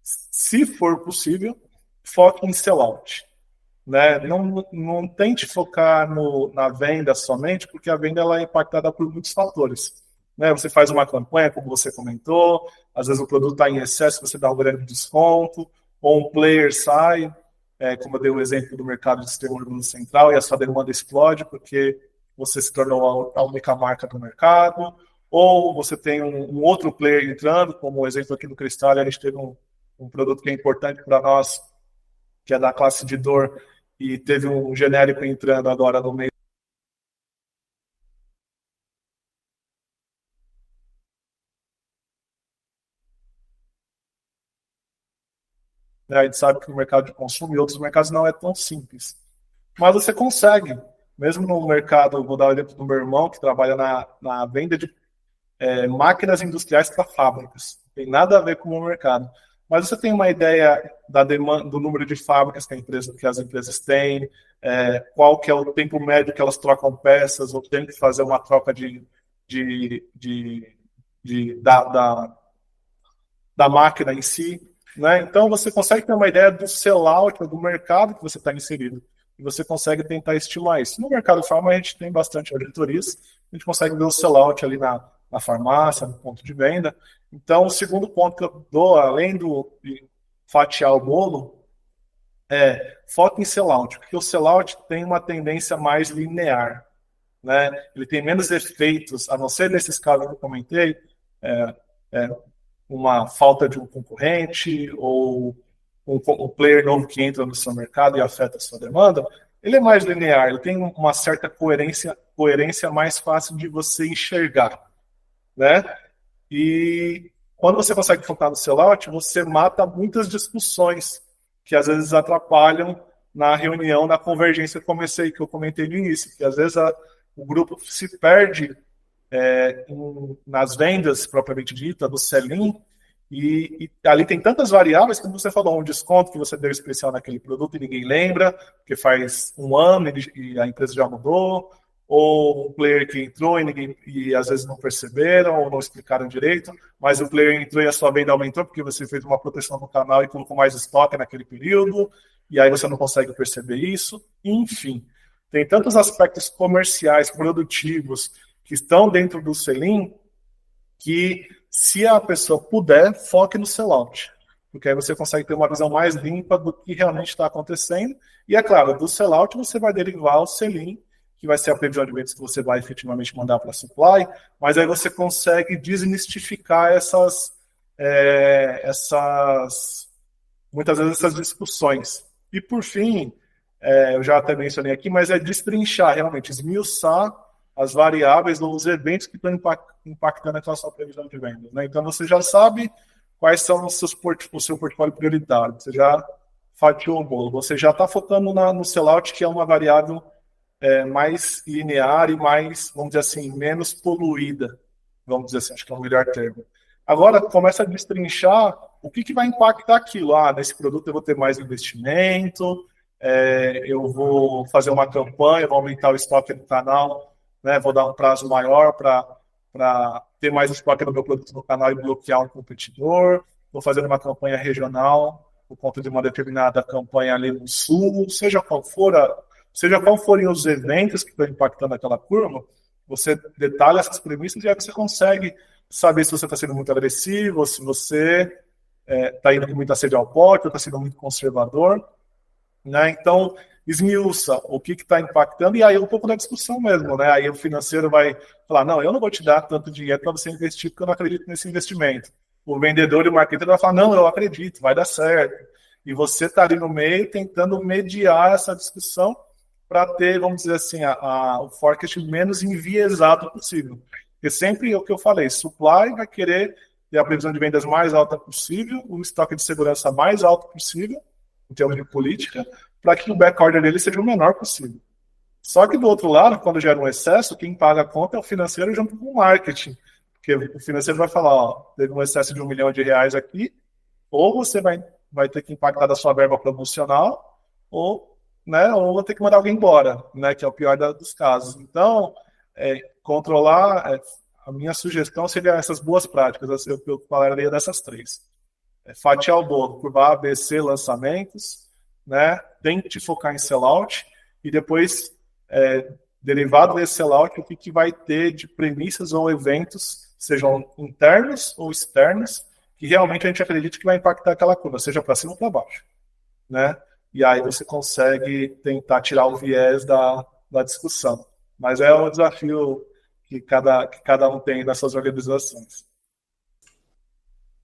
se for possível, foque em sellout. Né? Não tente focar na venda somente, porque a venda ela é impactada por muitos fatores. Né? Você faz uma campanha, como você comentou, às vezes o produto está em excesso, você dá um grande desconto, ou um player sai, como eu dei o exemplo do mercado de sistema urbano central, e a sua demanda explode porque você se tornou a única marca do mercado, ou você tem um outro player entrando, como o exemplo aqui do Cristal, a gente teve um produto que é importante para nós, que é da classe de dor, e teve um genérico entrando agora no meio. A gente sabe que o mercado de consumo e outros mercados não é tão simples. mas você consegue, mesmo no mercado, vou dar o exemplo do meu irmão, que trabalha na venda de máquinas industriais para fábricas. Não tem nada a ver com o mercado. Mas você tem uma ideia da demanda, do número de fábricas que as empresas têm, qual que é o tempo médio que elas trocam peças, ou tem que fazer uma troca de, de, da máquina em si, né? Então você consegue ter uma ideia do sellout, do mercado que você está inserido. E você consegue tentar estimar isso. No mercado farma a gente tem bastante auditorias, a gente consegue ver o sellout ali na farmácia, no ponto de venda. Então, o segundo ponto que eu dou, além de fatiar o bolo, foco em sellout, porque o sellout tem uma tendência mais linear, né? Ele tem menos efeitos, a não ser nesses casos que eu comentei, é, é, uma falta de um concorrente ou um player novo que entra no seu mercado e afeta a sua demanda, ele é mais linear, ele tem uma certa coerência mais fácil de você enxergar, né? E quando você consegue focar no sellout, você mata muitas discussões que às vezes atrapalham na reunião, na convergência que eu comentei no início, que às vezes o grupo se perde nas vendas propriamente dita, do sell-in, e ali tem tantas variáveis, como você falou, um desconto que você deu especial naquele produto e ninguém lembra, porque faz um ano e a empresa já mudou, ou um player que entrou e às vezes não perceberam ou não explicaram direito, mas o player entrou e a sua venda aumentou porque você fez uma proteção no canal e colocou mais estoque naquele período, e aí você não consegue perceber isso. Enfim, tem tantos aspectos comerciais, produtivos, que estão dentro do sell-in, que se a pessoa puder, foque no sellout. Porque aí você consegue ter uma visão mais limpa do que realmente está acontecendo. E é claro, do sellout você vai derivar o sell-in, que vai ser a previsão de vendas que você vai efetivamente mandar para a supply, mas aí você consegue desmistificar muitas vezes essas discussões. E por fim, eu já até mencionei aqui, mas é destrinchar realmente, esmiuçar as variáveis ou os eventos que estão impactando a sua previsão de vendas, né? Então você já sabe quais são o seu portfólio prioritário, você já fatiou o bolo, você já está focando no sellout, que é uma variável mais linear e mais, vamos dizer assim, menos poluída, vamos dizer assim, acho que é o melhor termo. Agora começa a destrinchar o que vai impactar aquilo. Nesse produto eu vou ter mais investimento, eu vou fazer uma campanha, vou aumentar o estoque no canal, né, vou dar um prazo maior para ter mais estoque no meu produto no canal e bloquear um competidor, vou fazer uma campanha regional por conta de uma determinada campanha ali no sul, seja qual forem os eventos que estão impactando aquela curva, você detalha essas premissas e aí você consegue saber se você está sendo muito agressivo, ou se você está indo com muita sede ao pote, ou está sendo muito conservador, né? Então, esmiuça o que está impactando, e aí um pouco da discussão mesmo, né? Aí o financeiro vai falar, não, eu não vou te dar tanto dinheiro para você investir, porque eu não acredito nesse investimento. O vendedor e o marketeiro vai falar, não, eu acredito, vai dar certo. E você está ali no meio tentando mediar essa discussão para ter, vamos dizer assim, o forecast menos enviesado possível. Porque sempre o que eu falei, supply vai querer ter a previsão de vendas mais alta possível, o estoque de segurança mais alto possível, em termos de política, para que o backorder dele seja o menor possível. Só que do outro lado, quando gera um excesso, quem paga a conta é o financeiro junto com o marketing. Porque o financeiro vai falar, teve um excesso de R$ 1 milhão aqui, ou você vai ter que impactar da sua verba promocional, ou vai ter que mandar alguém embora, né, que é o pior dos casos. Então, controlar, a minha sugestão seria essas boas práticas, eu falaria dessas três. Fatiar o bolo, curva A, B, C, lançamentos, né, tente focar em sellout, e depois, derivado desse sellout, o que vai ter de premissas ou eventos, sejam internos ou externos, que realmente a gente acredita que vai impactar aquela curva, seja para cima ou para baixo, né? E aí você consegue tentar tirar o viés da discussão. Mas é um desafio que cada um tem nas suas organizações.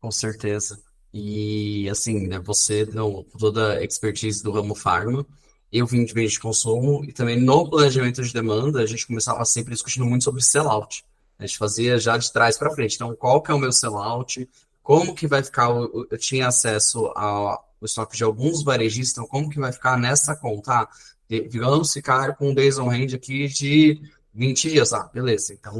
Com certeza. E assim, né, você com toda a expertise do ramo farma, eu vim de bens de consumo e também no planejamento de demanda a gente começava sempre discutindo muito sobre sellout. A gente fazia já de trás para frente. Então, qual que é o meu sellout? Como que vai ficar? Eu tinha acesso ao estoque de alguns varejistas, então como que vai ficar nessa conta? Vamos ficar com um days on hand aqui de 20 dias. Ah, beleza. Então,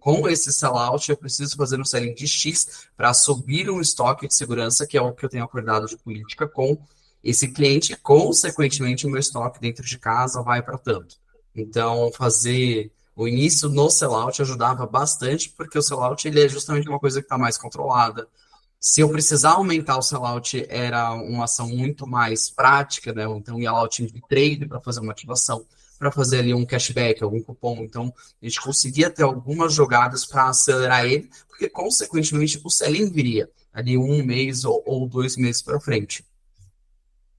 com esse sellout, eu preciso fazer um selling de X para subir um estoque de segurança, que é o que eu tenho acordado de política com esse cliente. Consequentemente, o meu estoque dentro de casa vai para tanto. Então, fazer o início no sellout ajudava bastante, porque o sellout ele é justamente uma coisa que está mais controlada. Se eu precisar aumentar o sellout, era uma ação muito mais prática, né? Então, ia lá o time de trade para fazer uma ativação, para fazer ali um cashback, algum cupom. Então, a gente conseguia ter algumas jogadas para acelerar ele, porque, consequentemente, o selling viria ali um mês ou 2 meses para frente.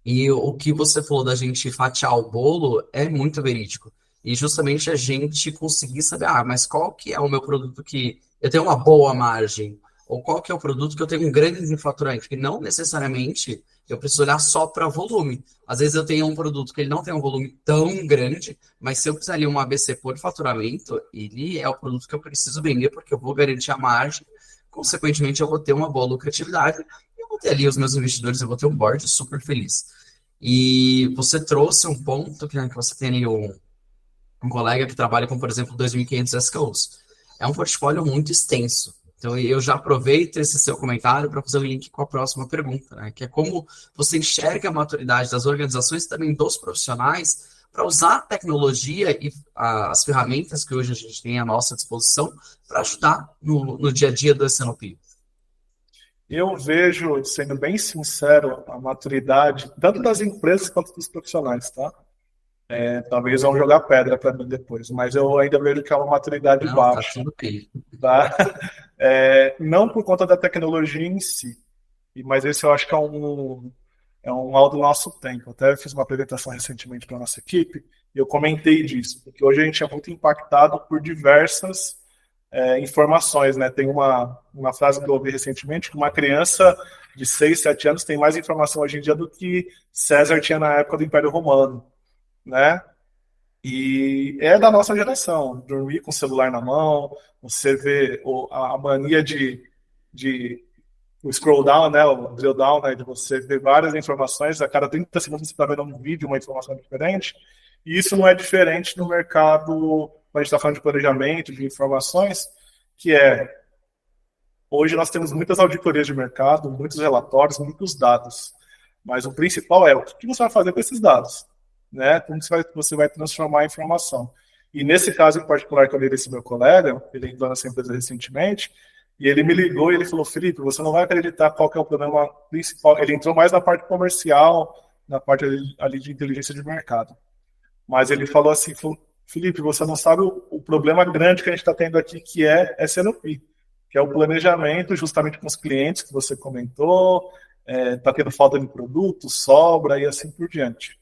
E o que você falou da gente fatiar o bolo é muito verídico. E justamente a gente conseguir saber, mas qual que é o meu produto que eu tenho uma boa margem? Ou qual que é o produto que eu tenho um grande faturante? Que não necessariamente eu preciso olhar só para volume. Às vezes eu tenho um produto que ele não tem um volume tão grande, mas se eu precisar ali um ABC por faturamento, ele é o produto que eu preciso vender porque eu vou garantir a margem. Consequentemente, eu vou ter uma boa lucratividade. E eu vou ter ali os meus investidores, eu vou ter um board super feliz. E você trouxe um ponto que você tem ali um colega que trabalha com, por exemplo, 2.500 SKUs. É um portfólio muito extenso. Então, eu já aproveito esse seu comentário para fazer o link com a próxima pergunta, né? Que é como você enxerga a maturidade das organizações e também dos profissionais para usar a tecnologia e as ferramentas que hoje a gente tem à nossa disposição para ajudar no dia a dia do SNOP. Eu vejo, sendo bem sincero, a maturidade, tanto das empresas quanto dos profissionais, tá? Talvez vão jogar pedra para mim depois, mas eu ainda vejo que é uma maturidade Não, tá baixa, tudo bem. tá? Não por conta da tecnologia em si, mas esse eu acho que é um mal do nosso tempo. Até fiz uma apresentação recentemente para a nossa equipe e eu comentei disso, porque hoje a gente é muito impactado por diversas informações, né? Tem uma frase que eu ouvi recentemente, que uma criança de 6, 7 anos tem mais informação hoje em dia do que César tinha na época do Império Romano, né? E é da nossa geração, dormir com o celular na mão, você vê a mania de o scroll down, né, o drill down, né, de você ver várias informações, a cada 30 segundos você está vendo um vídeo, uma informação diferente, e isso não é diferente no mercado, quando a gente está falando de planejamento, de informações, que hoje nós temos muitas auditorias de mercado, muitos relatórios, muitos dados, mas o principal é o que você vai fazer com esses dados, né, como você vai transformar a informação. E nesse caso em particular que eu li desse meu colega, ele entrou nessa empresa recentemente, e ele me ligou e ele falou, Felipe, você não vai acreditar qual que é o problema principal. Ele entrou mais na parte comercial, na parte ali de inteligência de mercado. Mas ele falou assim, Felipe, você não sabe o problema grande que a gente está tendo aqui, que é SNOP, que é o planejamento justamente com os clientes que você comentou, está tendo falta de produto, sobra e assim por diante.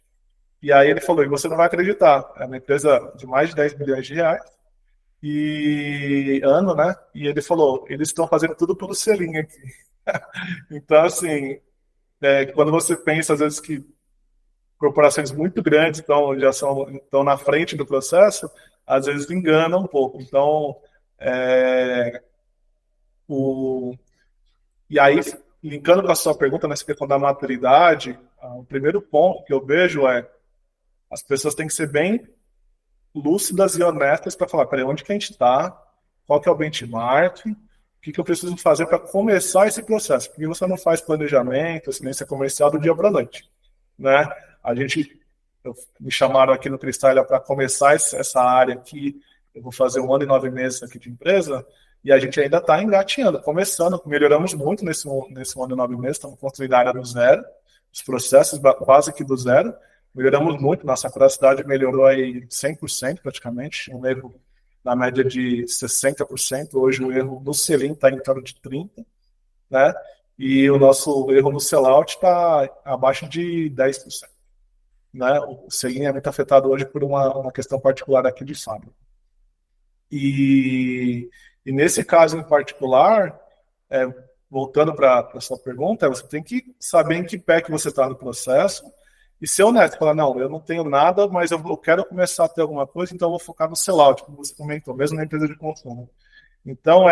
E aí ele falou, e você não vai acreditar, é uma empresa de mais de 10 bilhões de reais, e ano, né? E ele falou, eles estão fazendo tudo pelo selinho aqui. Então, assim, quando você pensa, às vezes, que corporações muito grandes estão na frente do processo, às vezes engana um pouco. Então, é, o, e aí, linkando com a sua pergunta nessa questão da maturidade, o primeiro ponto que eu vejo as pessoas têm que ser bem lúcidas e honestas para falar, peraí, onde que a gente está, qual que é o benchmark, o que eu preciso fazer para começar esse processo, porque você não faz planejamento, excelência comercial do dia para a noite, né? Me chamaram aqui no Cristália para começar essa área aqui, eu vou fazer 1 ano e 9 meses aqui de empresa, e a gente ainda está engatinhando, começando, melhoramos muito nesse 1 ano e 9 meses, estamos construindo a área do zero, os processos quase que do zero, melhoramos muito, nossa capacidade melhorou aí 100% praticamente, um erro na média de 60%, hoje o erro no selim está em torno de 30%, né? E o nosso erro no sellout está abaixo de 10%. Né? O selim é muito afetado hoje por uma questão particular aqui de fábrica. E nesse caso em particular, voltando para a sua pergunta, você tem que saber em que pé que você está no processo, e ser honesto, falar, não, eu não tenho nada, mas eu quero começar a ter alguma coisa, então eu vou focar no sellout, como você comentou, mesmo na empresa de consumo. Então,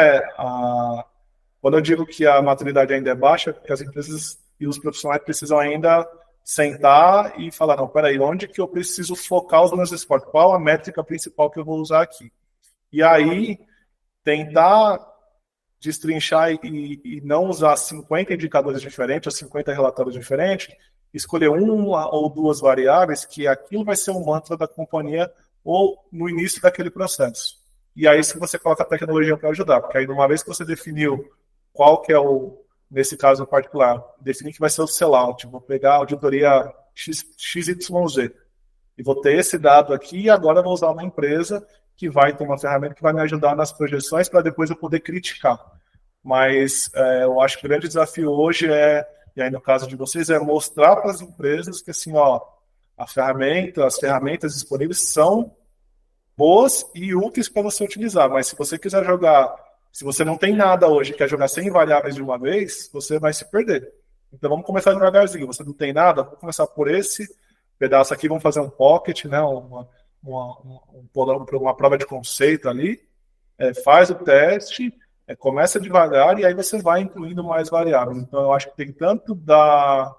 quando eu digo que a maturidade ainda é baixa, é porque as empresas e os profissionais precisam ainda sentar e falar, não, peraí, onde que eu preciso focar os meus esforços? Qual a métrica principal que eu vou usar aqui? E aí, tentar destrinchar e não usar 50 indicadores diferentes ou 50 relatórios diferentes, escolher uma ou duas variáveis que aquilo vai ser um mantra da companhia ou no início daquele processo. E aí se você coloca a tecnologia para ajudar, porque aí uma vez que você definiu qual que é o, nesse caso em particular, definir que vai ser o sellout, vou pegar a auditoria XYZ e vou ter esse dado aqui e agora vou usar uma empresa que vai ter uma ferramenta que vai me ajudar nas projeções para depois eu poder criticar. Mas eu acho que o grande desafio hoje e aí no caso de vocês, é mostrar para as empresas que assim, ó, as ferramentas disponíveis são boas e úteis para você utilizar. Mas se você quiser jogar, se você não tem nada hoje e quer jogar 100 variáveis de uma vez, você vai se perder. Então vamos começar devagarzinho. Você não tem nada, vamos começar por esse pedaço aqui, vamos fazer um pocket, né, uma prova de conceito ali, faz o teste, começa devagar e aí você vai incluindo mais variáveis. Então eu acho que tem tanto da...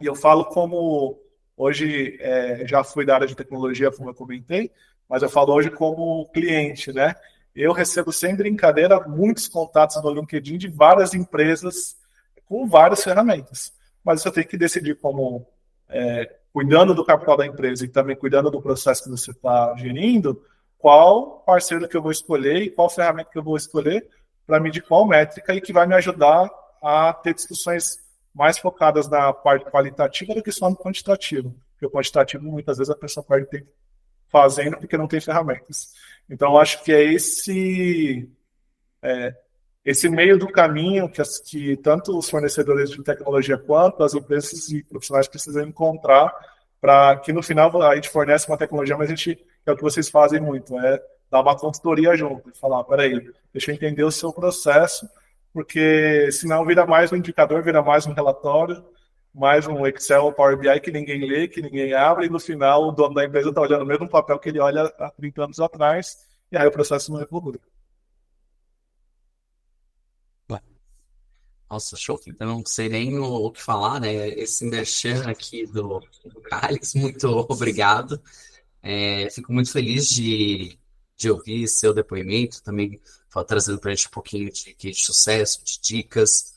E eu falo como... Hoje já fui da área de tecnologia, como eu comentei, mas eu falo hoje como cliente, né? Eu recebo sem brincadeira muitos contatos no LinkedIn de várias empresas com várias ferramentas. Mas você tem que decidir como, cuidando do capital da empresa e também cuidando do processo que você está gerindo, qual parceiro que eu vou escolher e qual ferramenta que eu vou escolher para medir qual métrica e que vai me ajudar a ter discussões mais focadas na parte qualitativa do que só no quantitativo. Porque o quantitativo, muitas vezes, a pessoa perde tempo fazendo porque não tem ferramentas. Então, eu acho que é esse meio do caminho que tanto os fornecedores de tecnologia quanto as empresas e profissionais precisam encontrar para que, no final, a gente fornece uma tecnologia, mas a gente, é o que vocês fazem muito, dar uma consultoria junto e falar, peraí, deixa eu entender o seu processo, porque senão vira mais um indicador, vira mais um relatório, mais um Excel ou Power BI que ninguém lê, que ninguém abre, e no final o dono da empresa está olhando o mesmo papel que ele olha há 30 anos atrás, e aí o processo não evolui. Nossa, show. Então, não sei nem o que falar, né? Esse merchan aqui do Calix, muito obrigado. Fico muito feliz de ouvir seu depoimento, também trazendo para a gente um pouquinho de sucesso, de dicas.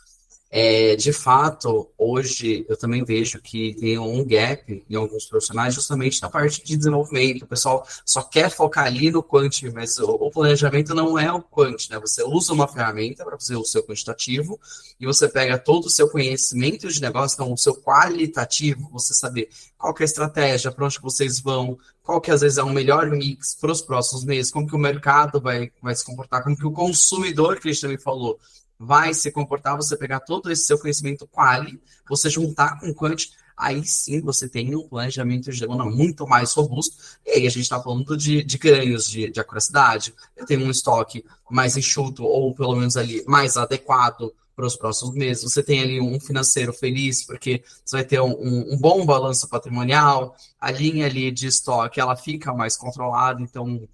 De fato, hoje eu também vejo que tem um gap em alguns profissionais justamente na parte de desenvolvimento. O pessoal só quer focar ali no quant, mas o planejamento não é o quant, né? Você usa uma ferramenta para fazer o seu quantitativo e você pega todo o seu conhecimento de negócio, então o seu qualitativo, você saber qual que é a estratégia, para onde vocês vão, qual que às vezes é o melhor mix para os próximos meses, como que o mercado vai se comportar, como que o consumidor, que a gente também falou, vai se comportar, você pegar todo esse seu conhecimento quali, você juntar com o quant, aí sim você tem um planejamento de demanda muito mais robusto, e aí a gente está falando de ganhos de acuracidade, eu tenho um estoque mais enxuto, ou pelo menos ali mais adequado para os próximos meses, você tem ali um financeiro feliz, porque você vai ter um bom balanço patrimonial, a linha ali de estoque, ela fica mais controlada, então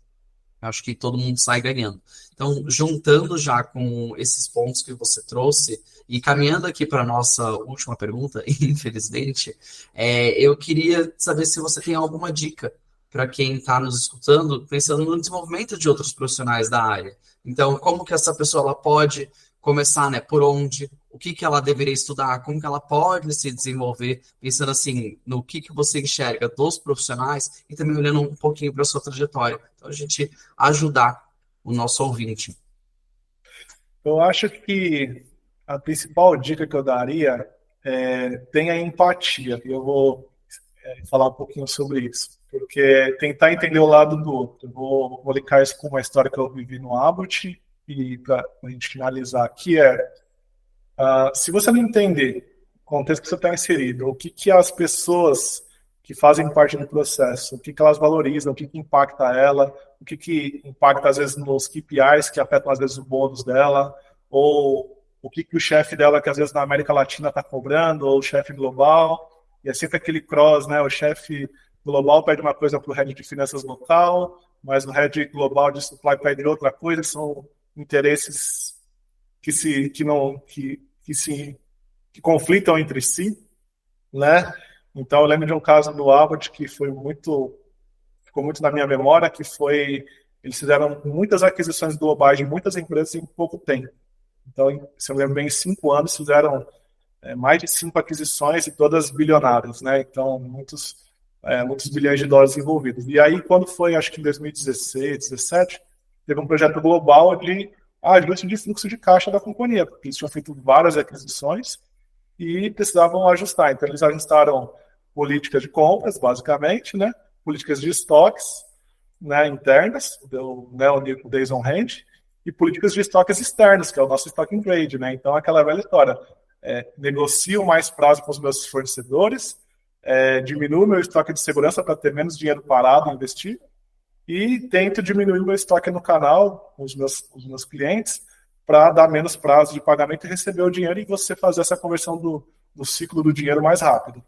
acho que todo mundo sai ganhando. Então, juntando já com esses pontos que você trouxe, e caminhando aqui para a nossa última pergunta, infelizmente, eu queria saber se você tem alguma dica para quem está nos escutando, pensando no desenvolvimento de outros profissionais da área. Então, como que essa pessoa ela pode começar, né? Por onde? O que que ela deveria estudar? Como que ela pode se desenvolver? Pensando assim, no que você enxerga dos profissionais e também olhando um pouquinho para a sua trajetória. Então, a gente ajudar o nosso ouvinte. Eu acho que a principal dica que eu daria tenha empatia. Eu vou falar um pouquinho sobre isso, porque tentar entender o lado do outro. Eu vou linkar isso com uma história que eu vivi no Abbott e para a gente finalizar aqui se você não entender o contexto que você está inserido, o que as pessoas que fazem parte do processo, o que elas valorizam, o que impacta ela, o que impacta às vezes nos KPIs, que afetam às vezes o bônus dela, ou o que o chefe dela, que às vezes na América Latina está cobrando, ou o chefe global, e é sempre aquele cross, né? O chefe global pede uma coisa para o head de finanças local, mas o head global de supply pede outra coisa, são interesses que conflitam entre si, né? Então, eu lembro de um caso do Abbott que ficou muito na minha memória, que foi, eles fizeram muitas aquisições globais de muitas empresas em pouco tempo. Então, se eu me lembro bem, em 5 anos fizeram mais de 5 aquisições e todas bilionárias, né? Então, muitos bilhões de dólares envolvidos. E aí, quando foi, acho que em 2016, 2017, teve um projeto global de ajuste de fluxo de caixa da companhia, porque eles tinham feito várias aquisições e precisavam ajustar. Então, eles ajustaram políticas de compras, basicamente, né? Políticas de estoques, né, internas, o Days on Hand, e políticas de estoques externos, que é o nosso stock in trade, né? Então, aquela velha história. Negocio mais prazo com os meus fornecedores, diminuo meu estoque de segurança para ter menos dinheiro parado e investir, e tento diminuir meu estoque no canal, com os meus clientes, para dar menos prazo de pagamento e receber o dinheiro e você fazer essa conversão do ciclo do dinheiro mais rápido.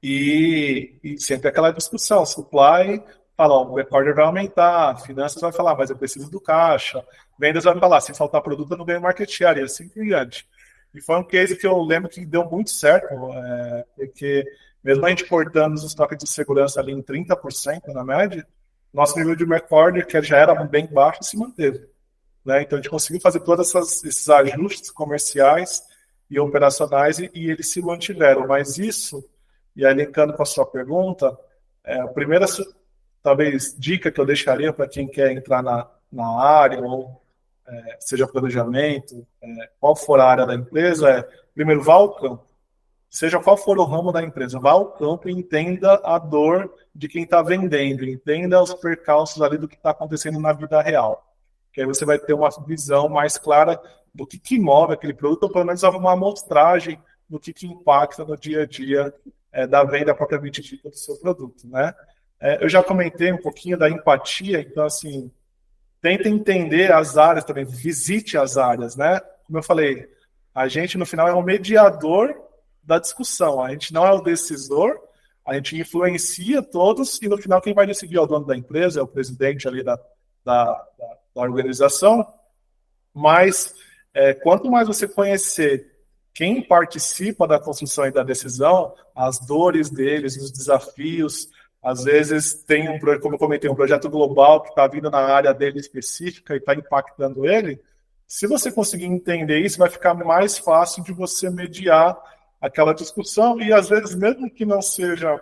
E sempre aquela discussão, supply fala, ó, o recorder vai aumentar, finanças vai falar, mas eu preciso do caixa, vendas vai falar, se faltar produto eu não ganho market share, e assim por diante. E foi um case que eu lembro que deu muito certo, porque mesmo a gente cortando os estoques de segurança ali em 30% na média, nosso nível de recorder, que já era bem baixo, se manteve. Né? Então a gente conseguiu fazer todos esses ajustes comerciais e operacionais e eles se mantiveram. Mas isso, e aí linkando com a sua pergunta, a primeira, talvez, dica que eu deixaria para quem quer entrar na área, ou seja planejamento, qual for a área da empresa, primeiro, vá ao campo. Seja qual for o ramo da empresa, vá ao campo e entenda a dor de quem está vendendo, entenda os percalços ali do que está acontecendo na vida real. Que aí você vai ter uma visão mais clara do que move aquele produto, ou pelo menos uma amostragem do que impacta no dia a dia da venda propriamente dita do seu produto, né? Eu já comentei um pouquinho da empatia, então, assim, tenta entender as áreas também, visite as áreas, né? Como eu falei, a gente, no final, é um mediador da discussão, a gente não é o decisor, a gente influencia todos e, no final, quem vai decidir é o dono da empresa, é o presidente ali da organização, mas quanto mais você conhecer quem participa da construção e da decisão, as dores deles, os desafios, às vezes tem, como eu comentei, um projeto global que está vindo na área dele específica e está impactando ele, se você conseguir entender isso, vai ficar mais fácil de você mediar aquela discussão e, às vezes, mesmo que não seja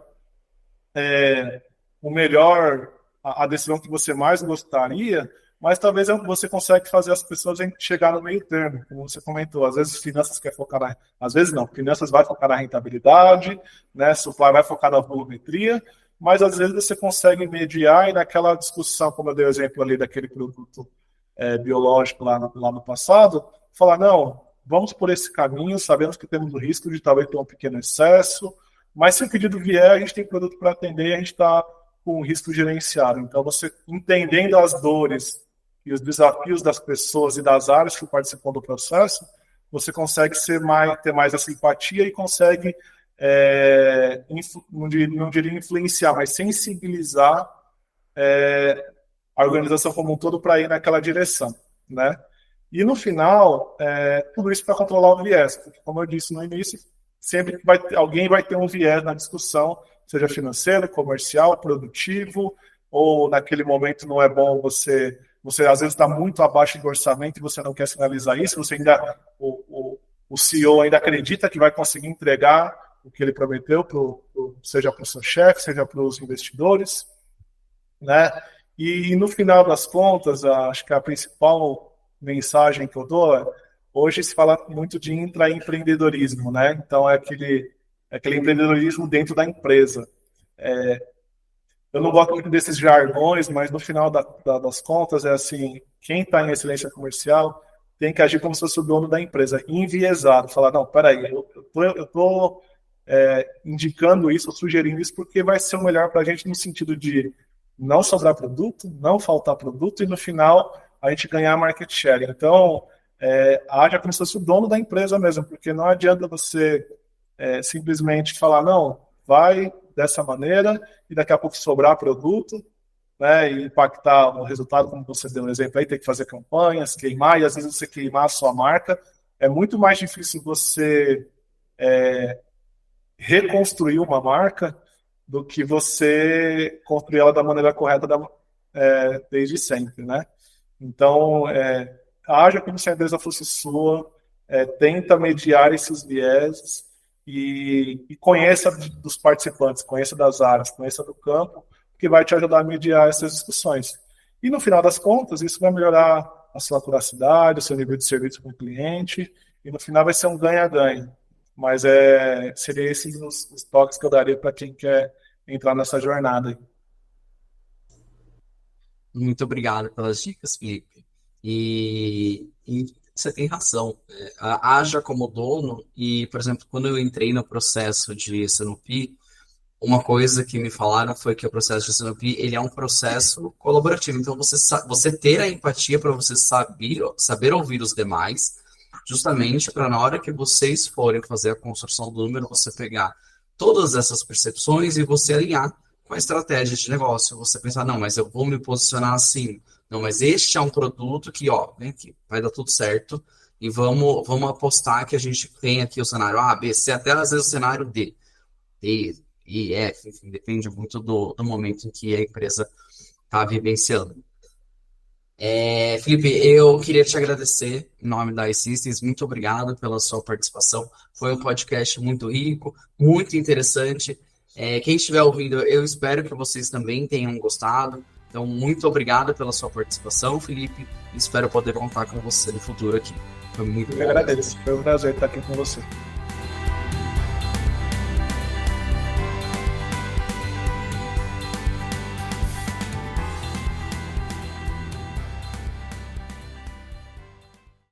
o melhor, a decisão que você mais gostaria, mas talvez você consiga fazer as pessoas chegar no meio termo, como você comentou. Às vezes finanças quer focar às vezes não, finanças vai focar na rentabilidade, né? Supply vai focar na volumetria, mas às vezes você consegue mediar e naquela discussão, como eu dei o exemplo ali daquele produto biológico lá no passado, falar, não, vamos por esse caminho, sabemos que temos o risco de talvez ter um pequeno excesso, mas se o pedido vier, a gente tem produto para atender e a gente está com o risco gerenciado. Então, você entendendo as dores e os desafios das pessoas e das áreas que participam do processo, você consegue ter mais essa empatia e consegue, não diria influenciar, mas sensibilizar a organização como um todo para ir naquela direção, né? E no final, tudo isso para controlar o viés, porque, como eu disse no início, sempre alguém vai ter um viés na discussão, seja financeiro, comercial, produtivo, ou naquele momento não é bom você às vezes está muito abaixo do orçamento e você não quer sinalizar isso, você ainda, o CEO ainda acredita que vai conseguir entregar o que ele prometeu, seja para o seu chefe, seja para os investidores, né? E no final das contas, acho que a principal mensagem que eu dou hoje se fala muito de intraempreendedorismo, né? Então, é aquele empreendedorismo dentro da empresa. Eu não gosto muito desses jargões, mas no final das contas é assim, quem está em excelência comercial tem que agir como se fosse o dono da empresa, enviesado, falar, não, peraí, eu estou indicando isso, sugerindo isso, porque vai ser o melhor para a gente no sentido de não sobrar produto, não faltar produto e no final a gente ganhar market share. Então, haja como se fosse o dono da empresa mesmo, porque não adianta você simplesmente falar, não, vai dessa maneira e daqui a pouco sobrar produto, né, e impactar o resultado, como você deu um exemplo aí, ter que fazer campanhas, queimar, e às vezes você queimar a sua marca. É muito mais difícil você reconstruir uma marca do que você construir ela da maneira correta desde sempre, né? Então, haja como se a empresa fosse sua, tenta mediar esses vieses e conheça dos participantes, conheça das áreas, conheça do campo, que vai te ajudar a mediar essas discussões. E no final das contas, isso vai melhorar a sua curiosidade, o seu nível de serviço com o cliente, e no final vai ser um ganha-ganha. Mas seria esses os toques que eu daria para quem quer entrar nessa jornada aí. Muito obrigado pelas dicas, Felipe. E você tem razão. Haja como dono, e, por exemplo, quando eu entrei no processo de S&OP, uma coisa que me falaram foi que o processo de S&OP, ele é um processo colaborativo. Então, você ter a empatia para você saber ouvir os demais, justamente para na hora que vocês forem fazer a construção do número, você pegar todas essas percepções e você alinhar com a estratégia de negócio. Você pensar, não, mas eu vou me posicionar assim. Não, mas este é um produto que, ó, vem aqui, vai dar tudo certo e vamos apostar que a gente tem aqui o cenário A, B, C, até às vezes o cenário D, E, F, enfim, depende muito do momento em que a empresa está vivenciando. Felipe, eu queria te agradecer em nome da iSystems, muito obrigado pela sua participação. Foi um podcast muito rico, muito interessante. Quem estiver ouvindo, eu espero que vocês também tenham gostado. Então, muito obrigado pela sua participação, Felipe. Espero poder contar com você no futuro aqui. Foi muito bom. Eu agradeço, foi um prazer estar aqui com você.